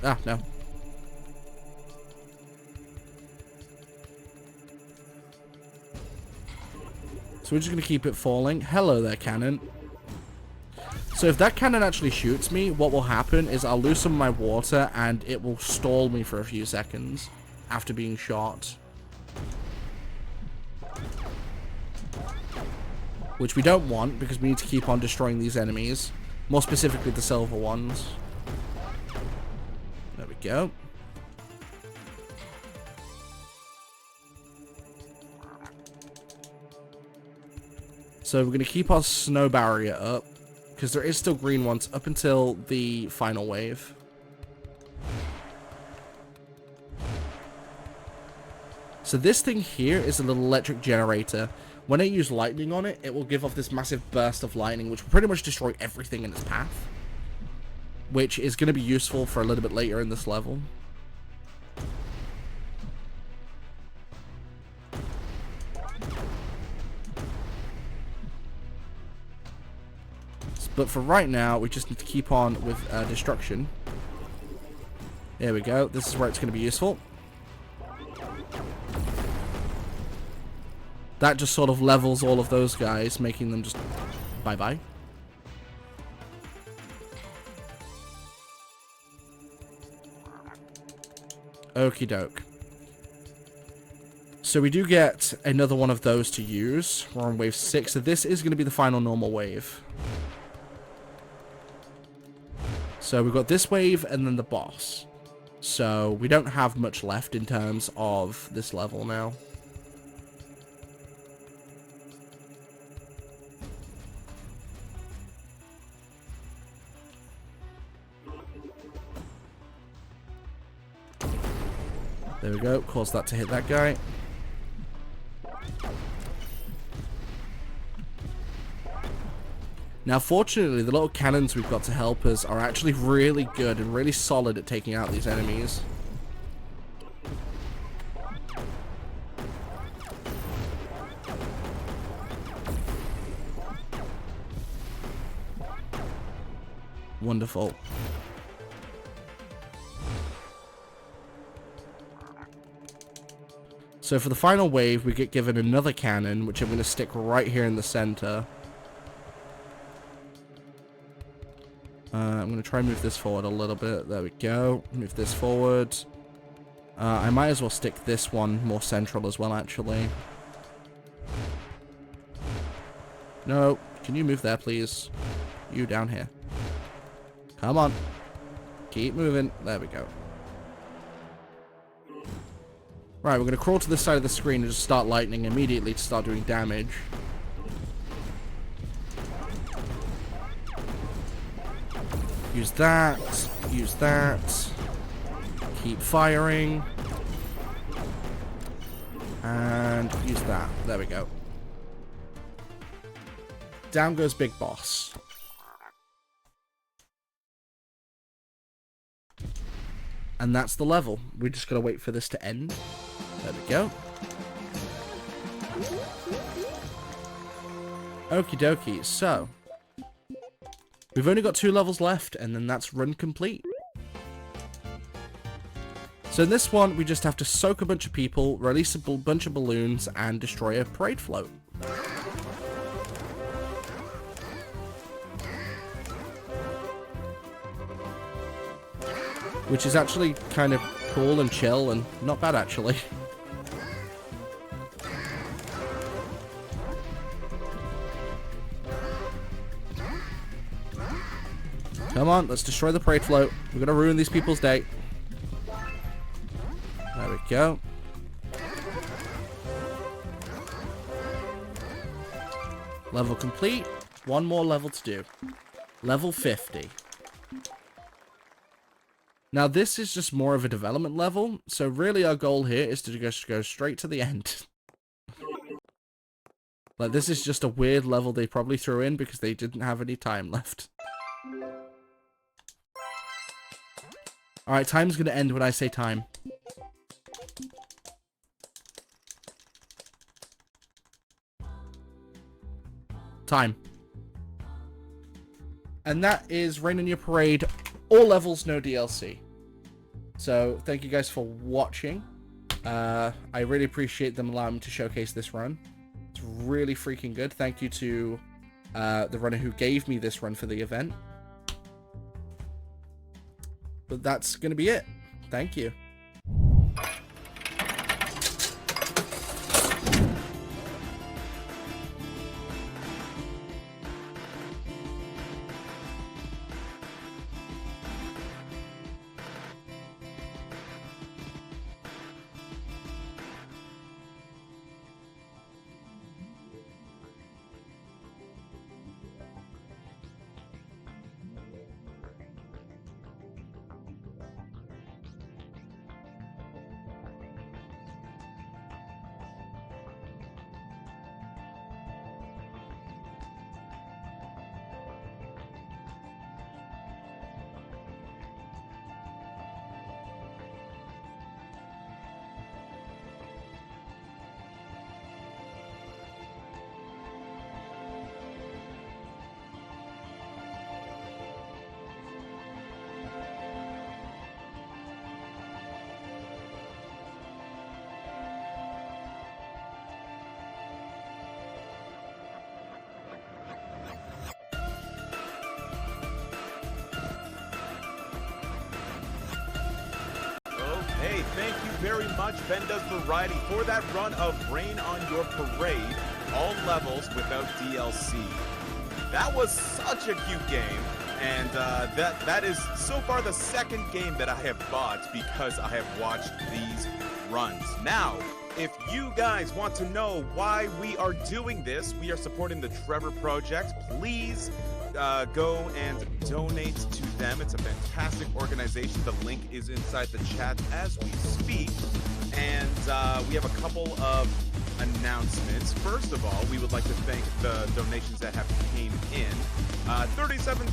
[SPEAKER 2] Ah, no. So we're just going to keep it falling. Hello there, cannon. So if that cannon actually shoots me, what will happen is I'll lose some of my water and it will stall me for a few seconds after being shot. Which we don't want, because we need to keep on destroying these enemies. More specifically, the silver ones. There we go. So we're going to keep our snow barrier up, because there is still green ones up until the final wave. So this thing here is a little electric generator. When I use lightning on it, it will give off this massive burst of lightning, which will pretty much destroy everything in its path. Which is going to be useful for a little bit later in this level. But for right now, we just need to keep on with destruction. There we go. This is where it's going to be useful. That just sort of levels all of those guys, making them just bye-bye. Okie doke. So we do get another one of those to use. We're on wave 6, so this is going to be the final normal wave. So we've got this wave and then the boss. So we don't have much left in terms of this level now. There we go, cause that to hit that guy. Now fortunately, the little cannons we've got to help us are actually really good and really solid at taking out these enemies. Wonderful. So for the final wave, we get given another cannon, which I'm going to stick right here in the center. I'm going to try and move this forward a little bit. There we go. Move this forward. I might as well stick this one more central as well, actually. No. Can you move there, please? You down here. Come on. Keep moving. There we go. Right, we're going to crawl to this side of the screen and just start lightning immediately to start doing damage. Use that. Use that. Keep firing. And use that. There we go. Down goes Big Boss. And that's the level. We just gotta wait for this to end. There we go. Okie dokie, so we've only got 2 levels left, and then that's run complete. So in this one, we just have to soak a bunch of people, release a bunch of balloons, and destroy a parade float. Which is actually kind of cool and chill and not bad, actually. Come on, let's destroy the parade float. We're gonna ruin these people's day. There we go. Level complete. 1 more level to do. Level 50. Now, this is just more of a development level, so really our goal here is to just go straight to the end. Like, this is just a weird level they probably threw in because they didn't have any time left. Alright, time's gonna end when I say time. Time. And that is Rain on Your Parade. All levels, no DLC. So, thank you guys for watching. I really appreciate them allowing me to showcase this run. It's really freaking good. Thank you to the runner who gave me this run for the event. But that's going to be it. Thank you.
[SPEAKER 1] Hey, thank you very much, BenDoesVariety, for that run of Rain on Your Parade, all levels without DLC. That was such a cute game, and that is so far the second game that I have bought because I have watched these runs. Now, if you guys want to know why we are doing this, we are supporting the Trevor Project, please go and donate to them. It's a fantastic organization. The link is inside the chat as we speak. And we have a couple of announcements. First of all, we would like to thank the donations that have came in. 37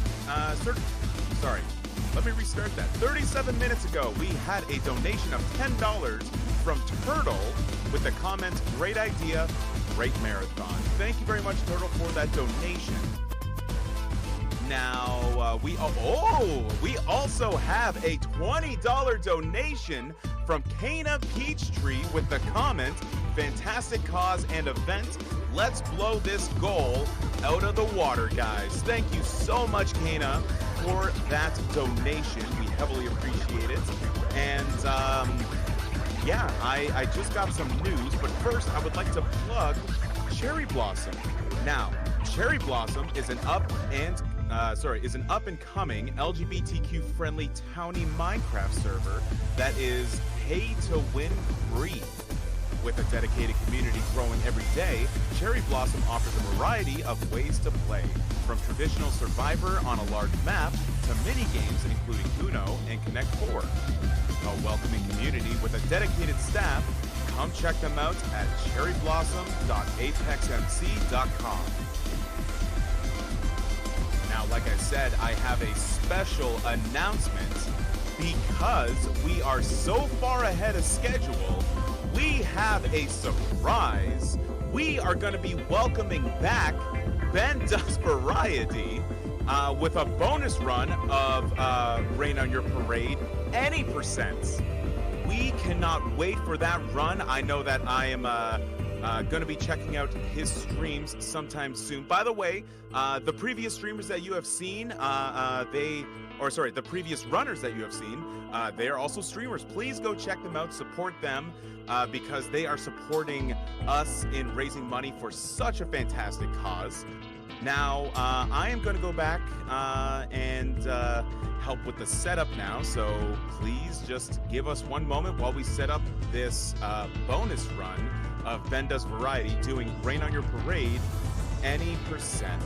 [SPEAKER 1] minutes ago, we had a donation of $10 from Turtle with the comment, "Great idea, great marathon." Thank you very much, Turtle, for that donation. Now, we also have a $20 donation from Kana Peachtree with the comment, "Fantastic cause and event. Let's blow this goal out of the water, guys." Thank you so much, Kana, for that donation. We heavily appreciate it. And, yeah, I just got some news, but first I would like to plug Cherry Blossom. Now, Cherry Blossom is an up and is an up-and-coming LGBTQ-friendly townie Minecraft server that is pay-to-win free. With a dedicated community growing every day, Cherry Blossom offers a variety of ways to play, from traditional Survivor on a large map to mini-games including Uno and Connect 4. A welcoming community with a dedicated staff. Come check them out at cherryblossom.apexmc.com. Now, like I said, I have a special announcement. Because we are so far ahead of schedule, we have a surprise. We are going to be welcoming back BenDoesVariety with a bonus run of Rain on Your Parade, any percent. We cannot wait for that run. I know that I am going to be checking out his streams sometime soon. By the way, the previous streamers that you have seen, the previous runners that you have seen, they are also streamers. Please go check them out, support them, because they are supporting us in raising money for such a fantastic cause. Now, I am going to go back and help with the setup now, so please just give us one moment while we set up this bonus run of BenDoesVariety doing Rain on Your Parade, any percent.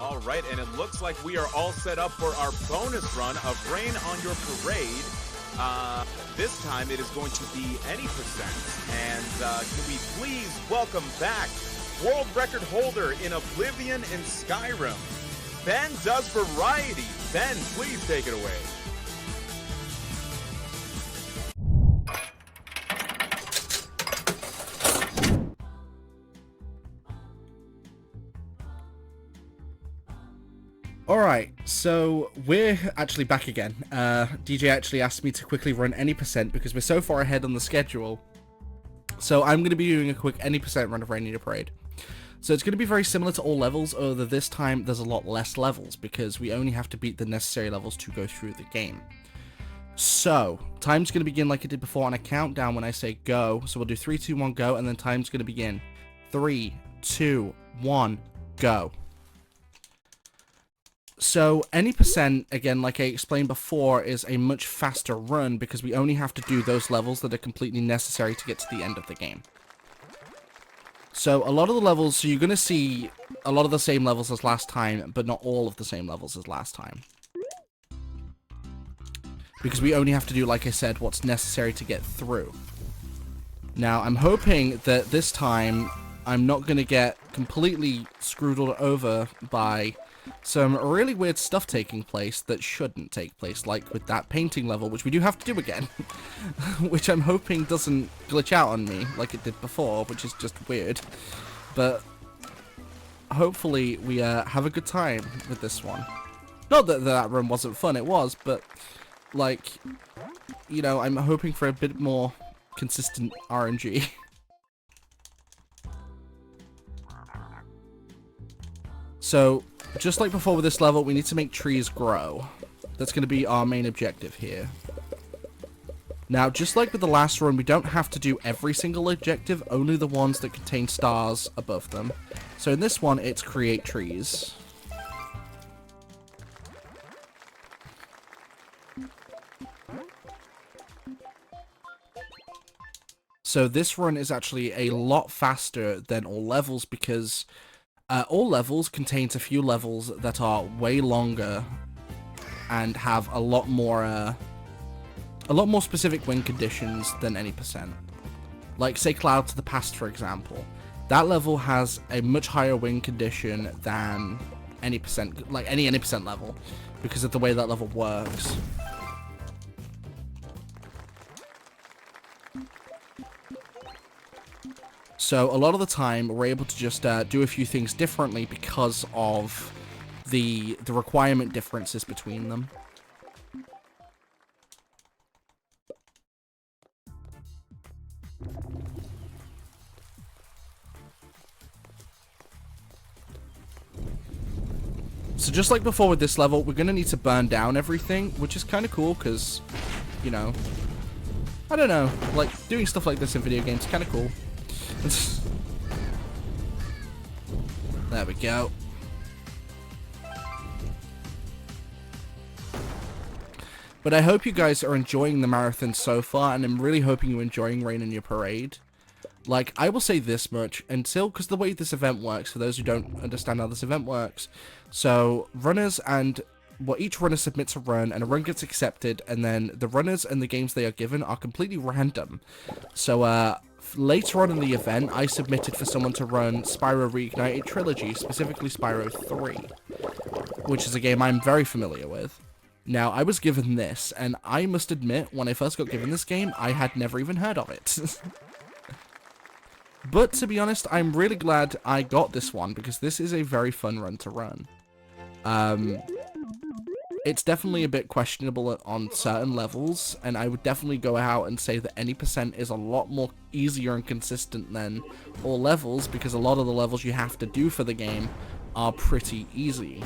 [SPEAKER 1] All right, and it looks like we are all set up for our bonus run of Rain on Your Parade. This time it is going to be any percent. And can we please welcome back world record holder in Oblivion and Skyrim, BenDoesVariety. Ben, please take it away.
[SPEAKER 2] Alright, so we're actually back again. DJ actually asked me to quickly run any percent because we're so far ahead on the schedule. So I'm going to be doing a quick any percent run of Rain in Your Parade. So it's going to be very similar to all levels, although this time there's a lot less levels because we only have to beat the necessary levels to go through the game. So, time's going to begin like it did before on a countdown when I say go. So we'll do 3, 2, 1, go, and then time's going to begin. 3, 2, 1, go. So, any percent, again, like I explained before, is a much faster run because we only have to do those levels that are completely necessary to get to the end of the game. So, a lot of the levels, so you're going to see a lot of the same levels as last time, but not all of the same levels as last time. Because we only have to do, like I said, what's necessary to get through. Now, I'm hoping that this time I'm not going to get completely screwed over by some really weird stuff taking place that shouldn't take place, like with that painting level, which we do have to do again, which I'm hoping doesn't glitch out on me like it did before, which is just weird. But hopefully we have a good time with this one. Not that that run wasn't fun, it was, but like, you know, I'm hoping for a bit more consistent RNG. So, just like before with this level, we need to make trees grow. That's going to be our main objective here. Now, just like with the last run, we don't have to do every single objective, only the ones that contain stars above them. So in this one, it's create trees. So this run is actually a lot faster than all levels because all levels contains a few levels that are way longer and have a lot more specific win conditions than any percent. Like say Cloud to the Past, for example. That level has a much higher win condition than any percent, like any percent level, because of the way that level works. So a lot of the time, we're able to just do a few things differently because of the requirement differences between them. So just like before with this level, we're going to need to burn down everything, which is kind of cool because, you know, I don't know, like doing stuff like this in video games is kind of cool. There we go. But I hope you guys are enjoying the marathon so far, and I'm really hoping you're enjoying Rain in Your Parade. Like, I will say this much, until, because the way this event works, for those who don't understand how this event works, so runners and, well, each runner submits a run, and a run gets accepted, and then the runners and the games they are given are completely random. So, later on in the event, I submitted for someone to run Spyro Reignited Trilogy, specifically Spyro 3, which is a game I'm very familiar with. Now, I was given this, and I must admit, when I first got given this game, I had never even heard of it. But, to be honest, I'm really glad I got this one, because this is a very fun run to run. It's definitely a bit questionable on certain levels, and I would definitely go out and say that any percent is a lot more easier and consistent than all levels, because a lot of the levels you have to do for the game are pretty easy.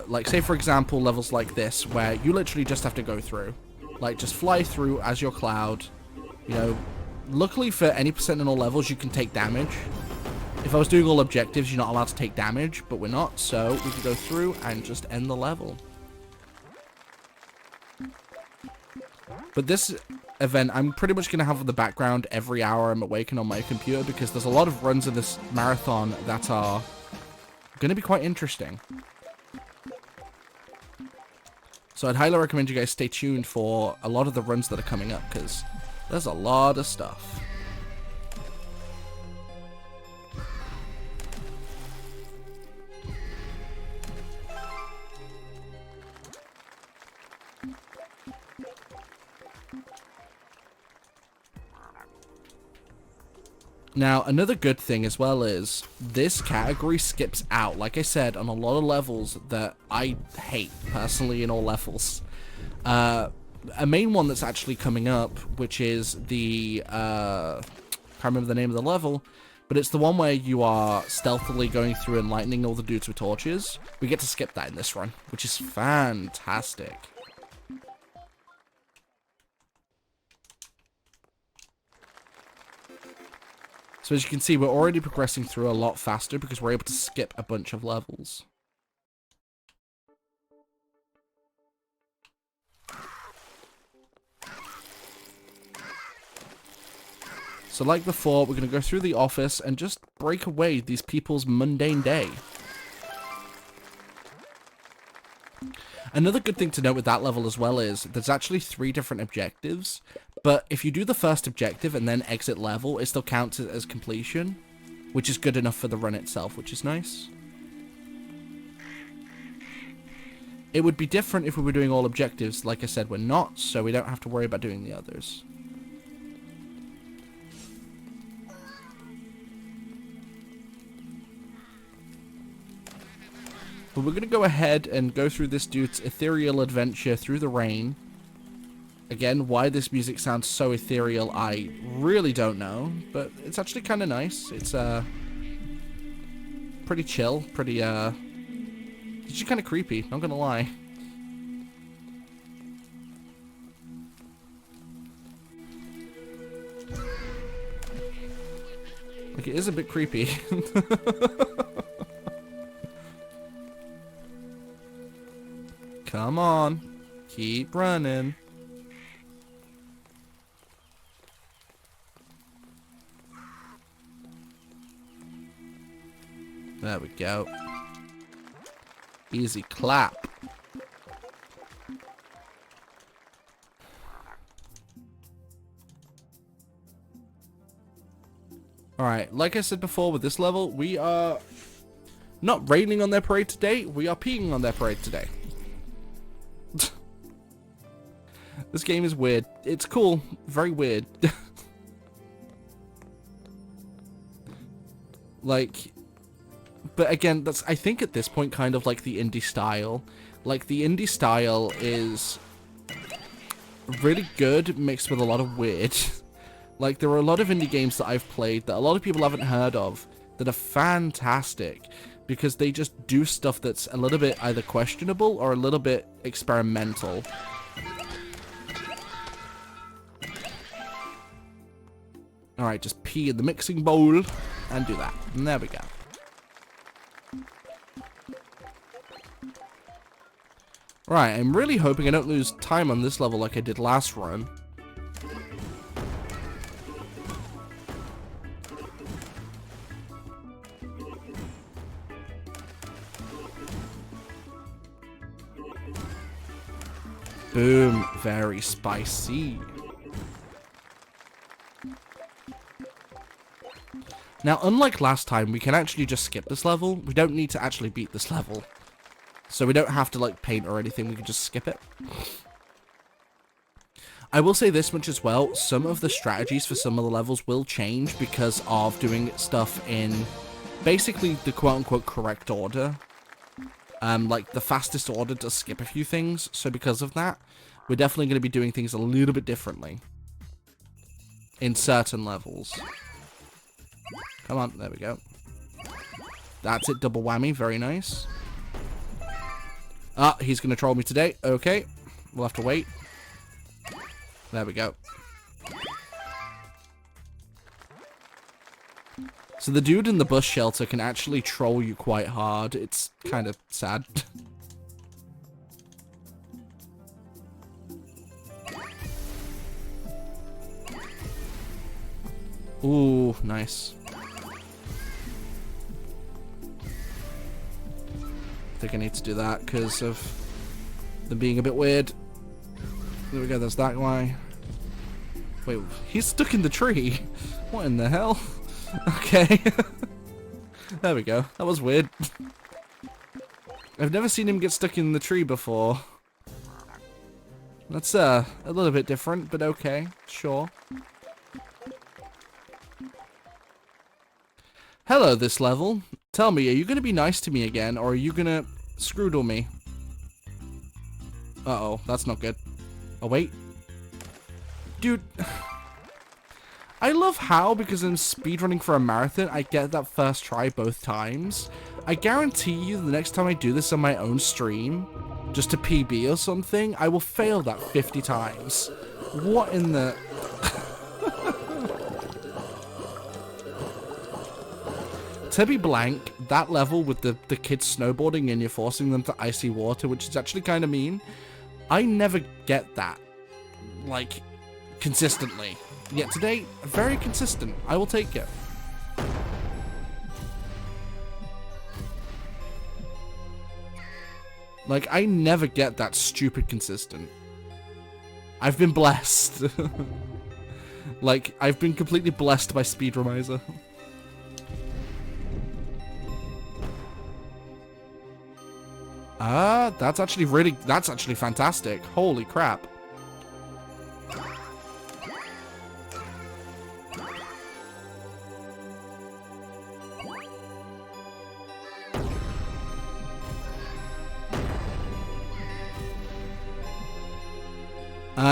[SPEAKER 2] Like, say for example, levels like this, where you literally just have to go through. Like, just fly through as your Cloud. You know, luckily for any percent in all levels, you can take damage. If I was doing all objectives, you're not allowed to take damage, but we're not, so we can go through and just end the level. But this event, I'm pretty much going to have in the background every hour I'm awakened on my computer, because there's a lot of runs in this marathon that are going to be quite interesting. So I'd highly recommend you guys stay tuned for a lot of the runs that are coming up, because there's a lot of stuff. Now, another good thing as well is this category skips out, like I said, on a lot of levels that I hate, personally, in all levels. A main one that's actually coming up, which is the, can't remember the name of the level, but it's the one where you are stealthily going through and lightning all the dudes with torches. We get to skip that in this run, which is fantastic. So as you can see, we're already progressing through a lot faster because we're able to skip a bunch of levels. So like before, we're going to go through the office and just break away these people's mundane day. Another good thing to note with that level as well is there's actually 3 different objectives, but if you do the first objective and then exit level, it still counts as completion, which is good enough for the run itself, which is nice. It would be different if we were doing all objectives. Like I said, we're not, so we don't have to worry about doing the others. But we're going to go ahead and go through this dude's ethereal adventure through the rain. Again, why this music sounds so ethereal, I really don't know. But it's actually kind of nice. It's pretty chill, pretty it's just kind of creepy, not going to lie. Like, it is a bit creepy. Come on. Keep running. There we go. Easy clap. Alright, like I said before with this level, we are not raining on their parade today, we are peeing on their parade today. This game is weird. It's cool. Very weird. Like, but again, that's, I think at this point, kind of like the indie style. Like, the indie style is really good, mixed with a lot of weird. Like, there are a lot of indie games that I've played that a lot of people haven't heard of that are fantastic because they just do stuff that's a little bit either questionable or a little bit experimental. Alright, just pee in the mixing bowl and do that. And there we go. Right, I'm really hoping I don't lose time on this level like I did last run. Boom, very spicy. Now, unlike last time, we can actually just skip this level. We don't need to actually beat this level. So we don't have to, like, paint or anything. We can just skip it. I will say this much as well. Some of the strategies for some of the levels will change because of doing stuff in basically the quote-unquote correct order. Like, the fastest order does skip a few things. So because of that, we're definitely going to be doing things a little bit differently in certain levels. Come on, there we go. That's it, double whammy, very nice. Ah, he's going to troll me today. Okay, we'll have to wait. There we go. So the dude in the bus shelter can actually troll you quite hard. It's kind of sad. Ooh, nice. I think I need to do that because of them being a bit weird. There we go, there's that guy. Wait, he's stuck in the tree. What in the hell? Okay. There we go. That was weird. I've never seen him get stuck in the tree before. That's a little bit different, but okay. Sure. Hello, this level. Tell me, are you going to be nice to me again, or are you going to scroodle me? Uh-oh, that's not good. Oh, wait. Dude. I love how, because I'm speedrunning for a marathon, I get that first try both times. I guarantee you the next time I do this on my own stream, just a PB or something, I will fail that 50 times. What in the... To be blank, that level with the kids snowboarding and you're forcing them to icy water, which is actually kind of mean, I never get that, like, consistently. Yet today, very consistent. I will take it. Like, I never get that stupid consistent. I've been blessed. Like, I've been completely blessed by Speedromizer. That's actually fantastic. Holy crap.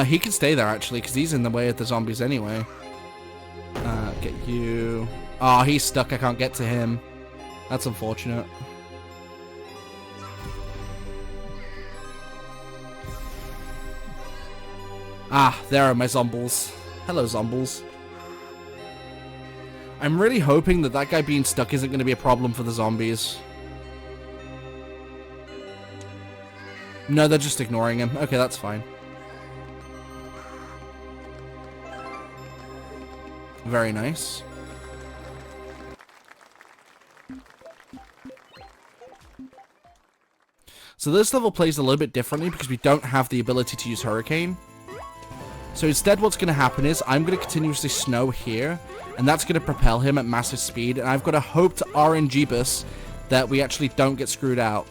[SPEAKER 2] He can stay there actually, because he's in the way of the zombies anyway. Get you. Oh, he's stuck. I can't get to him. That's unfortunate. Ah, there are my zombies. Hello, zombies. I'm really hoping that that guy being stuck isn't going to be a problem for the zombies. No, they're just ignoring him. Okay, that's fine. Very nice. So this level plays a little bit differently because we don't have the ability to use Hurricane. So instead what's going to happen is I'm going to continuously snow here, and that's going to propel him at massive speed, and I've got to hope to RNG bus that we actually don't get screwed out.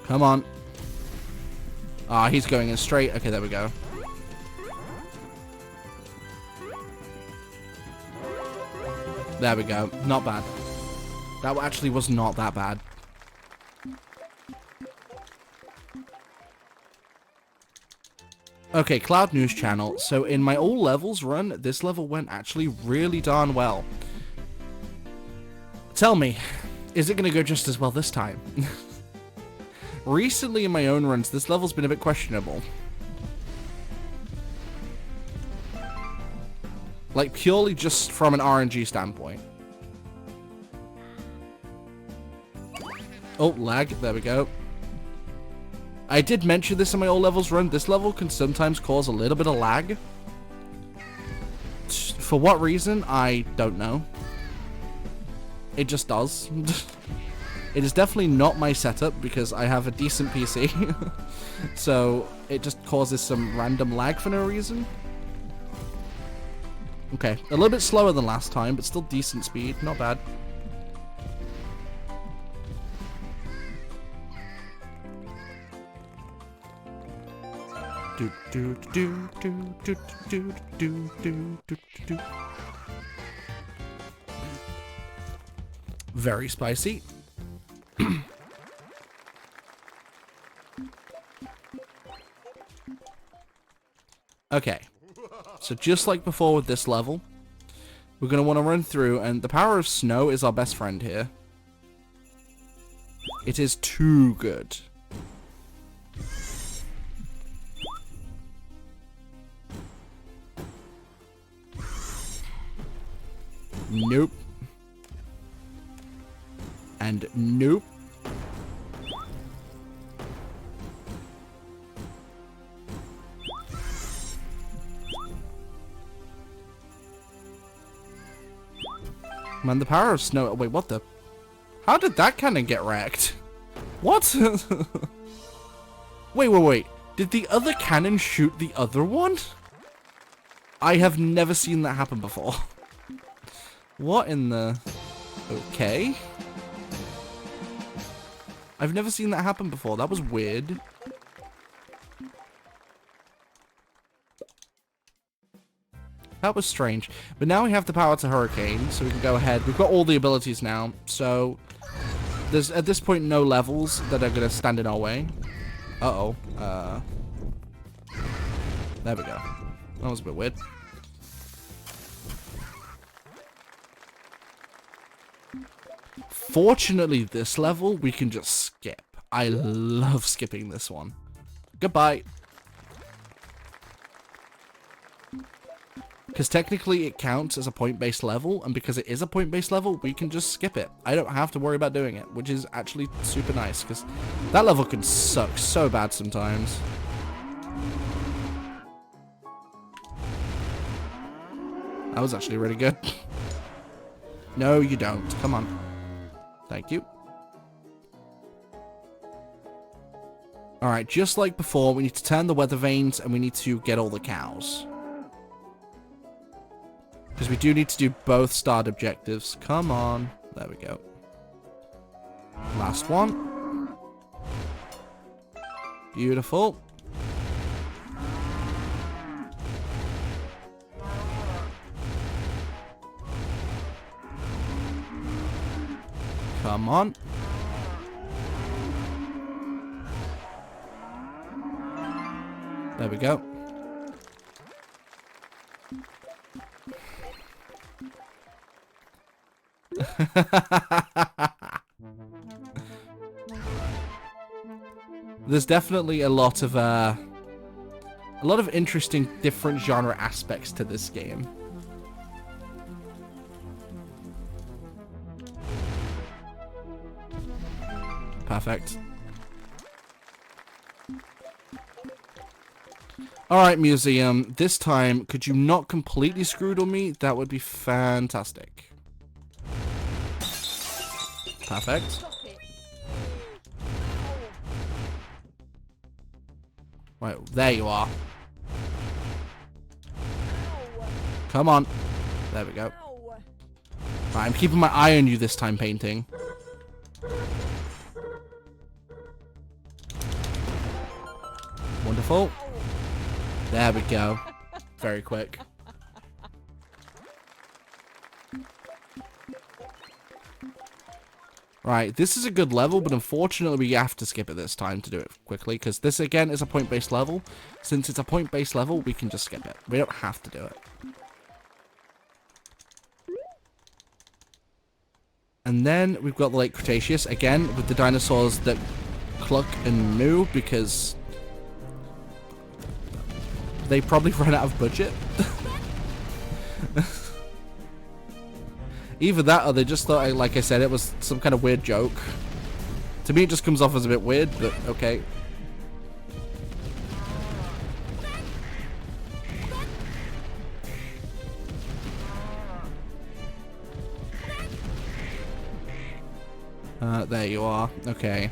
[SPEAKER 2] Come on. Ah, he's going in straight. Okay, there we go. There we go. Not bad. That actually was not that bad. Okay, Cloud News Channel. So in my all levels run, this level went actually really darn well. Tell me, is it going to go just as well this time? Recently in my own runs, this level's been a bit questionable. Like, purely just from an RNG standpoint. Oh, lag. There we go. I did mention this in my all levels run. This level can sometimes cause a little bit of lag. For what reason, I don't know. It just does. It is definitely not my setup because I have a decent PC. So it just causes some random lag for no reason. Okay, a little bit slower than last time, but still decent speed. Not bad. Do do do do do do do do do do. Very spicy. Okay, so just like before with this level, we're going to want to run through, and the power of snow is our best friend here. It is too good. Nope. And nope. Man, the power of snow... Wait, what the... How did that cannon get wrecked? What? Wait. Did the other cannon shoot the other one? I have never seen that happen before. What in the... Okay. I've never seen that happen before. That was weird. That was strange. But now we have the power to Hurricane, so we can go ahead. We've got all the abilities now, so there's at this point no levels that are going to stand in our way. Uh-oh. There we go. That was a bit weird. Fortunately, this level we can just skip. I love skipping this one. Goodbye. Because technically it counts as a point-based level, and because it is a point-based level, we can just skip it. I don't have to worry about doing it, which is actually super nice, because that level can suck so bad sometimes. That was actually really good. No, you don't. Come on. Thank you. Alright, just like before, we need to turn the weather vanes, and we need to get all the cows. Because we do need to do both starred objectives. Come on. There we go. Last one. Beautiful. Come on. There we go. There's definitely a lot of interesting different genre aspects to this game. Perfect. Alright, Museum. This time, could you not completely screw me? That would be fantastic. Perfect. Right, there you are. Come on. There we go. Right, I'm keeping my eye on you this time, Painting. Wonderful. There we go. Very quick. Right, this is a good level, but unfortunately we have to skip it this time to do it quickly, because this again is a point-based level. Since it's a point-based level, we can just skip it. We don't have to do it. And then we've got the Late Cretaceous, again, with the dinosaurs that cluck and moo, because they probably ran out of budget. Either that, or they just thought, like I said, it was some kind of weird joke. To me, it just comes off as a bit weird, but okay. There you are. Okay.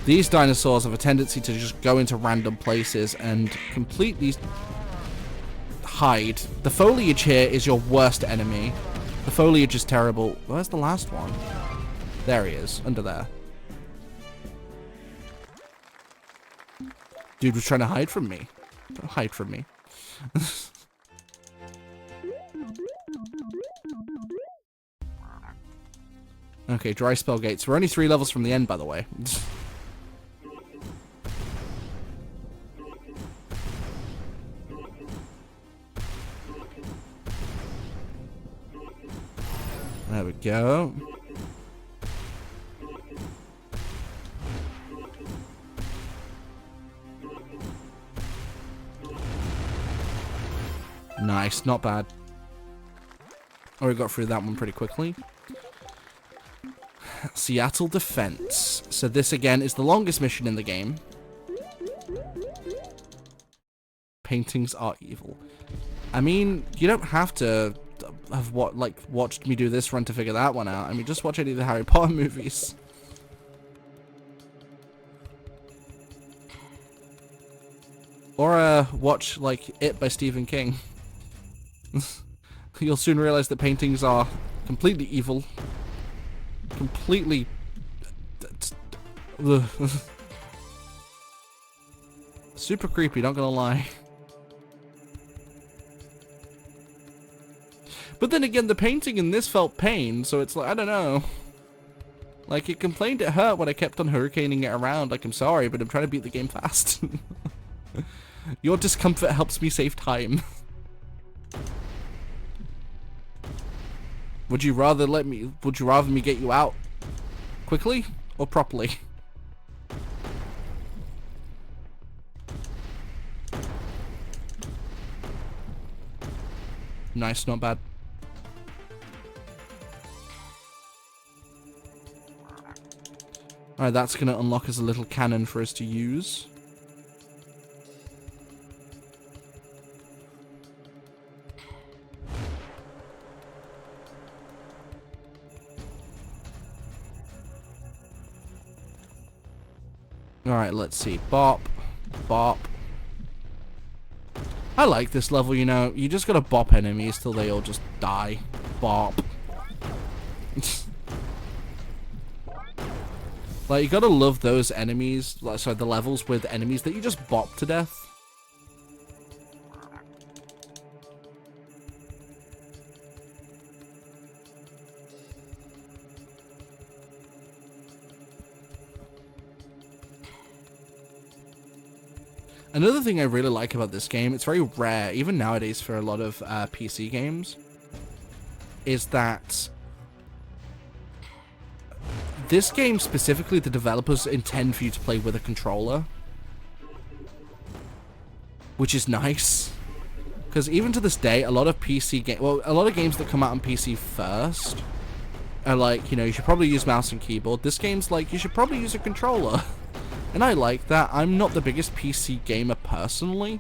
[SPEAKER 2] These dinosaurs have a tendency to just go into random places and completely hide. The foliage here is your worst enemy. The foliage is terrible. Where's the last one? There he is, under there. Dude was trying to hide from me. Don't hide from me. Okay, dry spell gates. We're only 3 levels from the end, by the way. There we go. Nice, not bad. Oh, we got through that one pretty quickly. Seattle Defense. So this again is the longest mission in the game. Paintings are evil. I mean, you don't have to have watched me do this run to figure that one out. I mean, just watch any of the Harry Potter movies. Or watch like It by Stephen King. You'll soon realize that paintings are completely evil. Completely super creepy, not gonna lie. But then again, the painting in this felt pain, so it's like, I don't know. Like, it complained it hurt when I kept on hurricaning it around. Like, I'm sorry, but I'm trying to beat the game fast. Your discomfort helps me save time. Would you rather me get you out quickly or properly? Nice, not bad. Alright, that's going to unlock as a little cannon for us to use. Alright, let's see. Bop. Bop. I like this level, you know. You just gotta bop enemies till they all just die. Bop. Like, you gotta love those enemies, like, sorry, the levels with enemies that you just bop to death. Another thing I really like about this game, it's very rare, even nowadays for a lot of PC games, is that this game specifically, the developers intend for you to play with a controller, which is nice. Because even to this day, a lot of a lot of games that come out on PC first are like, you know, you should probably use mouse and keyboard. This game's like, you should probably use a controller. And I like that. I'm not the biggest PC gamer personally.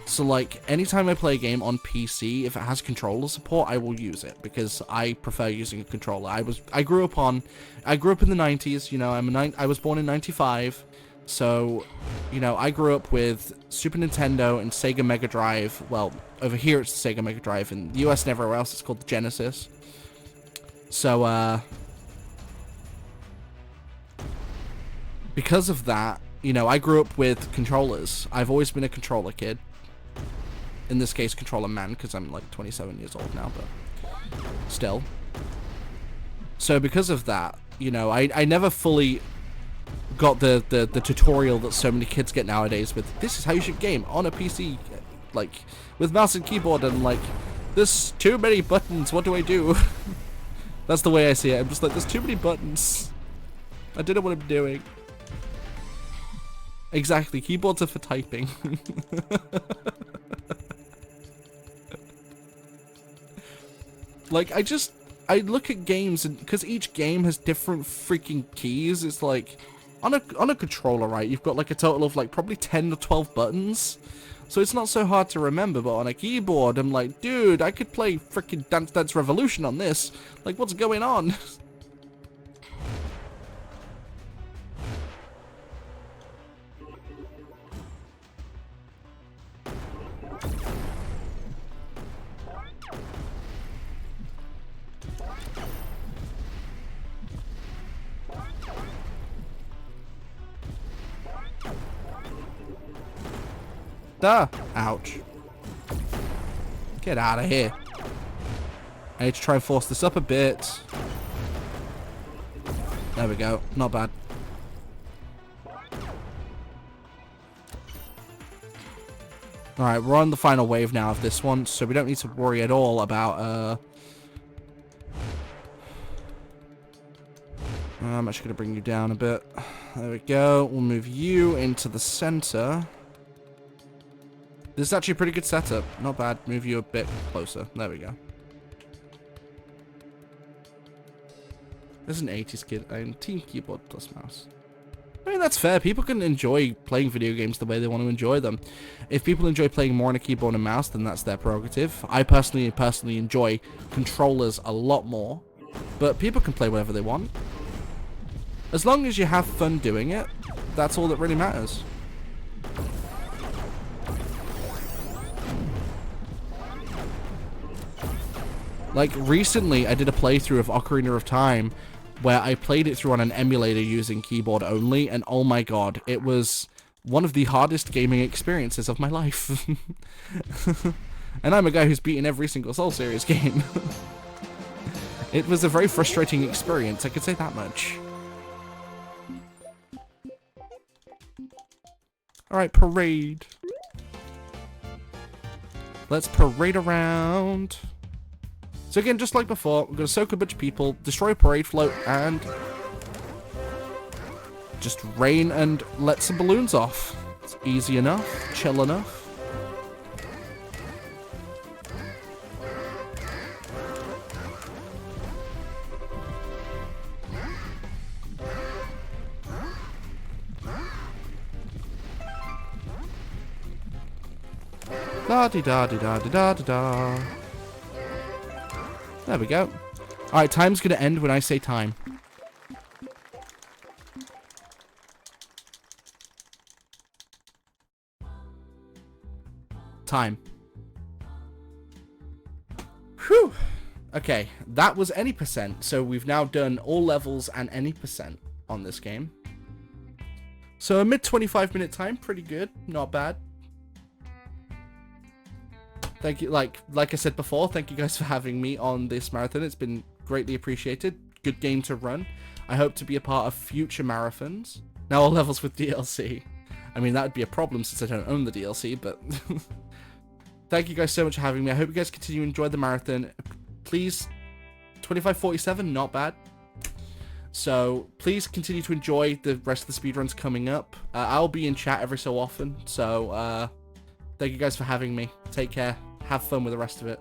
[SPEAKER 2] So, like, anytime I play a game on PC, if it has controller support, I will use it. Because I prefer using a controller. I grew up in the 90s, you know, I was born in 95. So, you know, I grew up with Super Nintendo and Sega Mega Drive. Well, over here it's the Sega Mega Drive. In the US and everywhere else it's called the Genesis. So, because of that, you know, I grew up with controllers. I've always been a controller kid. In this case, controller man, because I'm like 27 years old now, but still. So because of that, you know, I never fully got the tutorial that so many kids get nowadays with, this is how you should game on a PC, like, with mouse and keyboard, and like, there's too many buttons, what do I do? That's the way I see it. I'm just like, there's too many buttons. I don't know what I'm doing. Exactly, keyboards are for typing. Like, I look at games, and because each game has different freaking keys, it's like, on a controller, right, you've got like a total of like probably 10 or 12 buttons, so it's not so hard to remember. But on a keyboard, I'm like, dude, I could play freaking Dance Dance Revolution on this. Like, what's going on? Ouch. Get out of here. I need to try and force this up a bit. There we go. Not bad. Alright, we're on the final wave now of this one, so we don't need to worry at all about, I'm actually going to bring you down a bit. There we go. We'll move you into the center. This is actually a pretty good setup. Not bad. Move you a bit closer. There we go. There's an 80s kid and team keyboard plus mouse. I mean, that's fair. People can enjoy playing video games the way they want to enjoy them. If people enjoy playing more on a keyboard and mouse, then that's their prerogative. I personally enjoy controllers a lot more. But people can play whatever they want. As long as you have fun doing it, that's all that really matters. Like, recently, I did a playthrough of Ocarina of Time where I played it through on an emulator using keyboard only, and oh my god, it was one of the hardest gaming experiences of my life. And I'm a guy who's beaten every single Soul Series game. It was a very frustrating experience, I could say that much. Alright, parade. Let's parade around. So again, just like before, we're going to soak a bunch of people, destroy a parade float, and just rain and let some balloons off. It's easy enough, chill enough. La-di-da-di-da-di-da-di-da. There we go. Alright, time's gonna end when I say time. Time. Whew. Okay, that was any percent. So we've now done all levels and any percent on this game. So a mid 25-minute time, pretty good, not bad. Thank you, like I said before, thank you guys for having me on this marathon. It's been greatly appreciated. Good game to run. I hope to be a part of future marathons. Now all levels with DLC. I mean, that would be a problem since I don't own the DLC, but thank you guys so much for having me. I hope you guys continue to enjoy the marathon. Please, 25:47, not bad. So please continue to enjoy the rest of the speedruns coming up. I'll be in chat every so often, so thank you guys for having me. Take care. Have fun with the rest of it.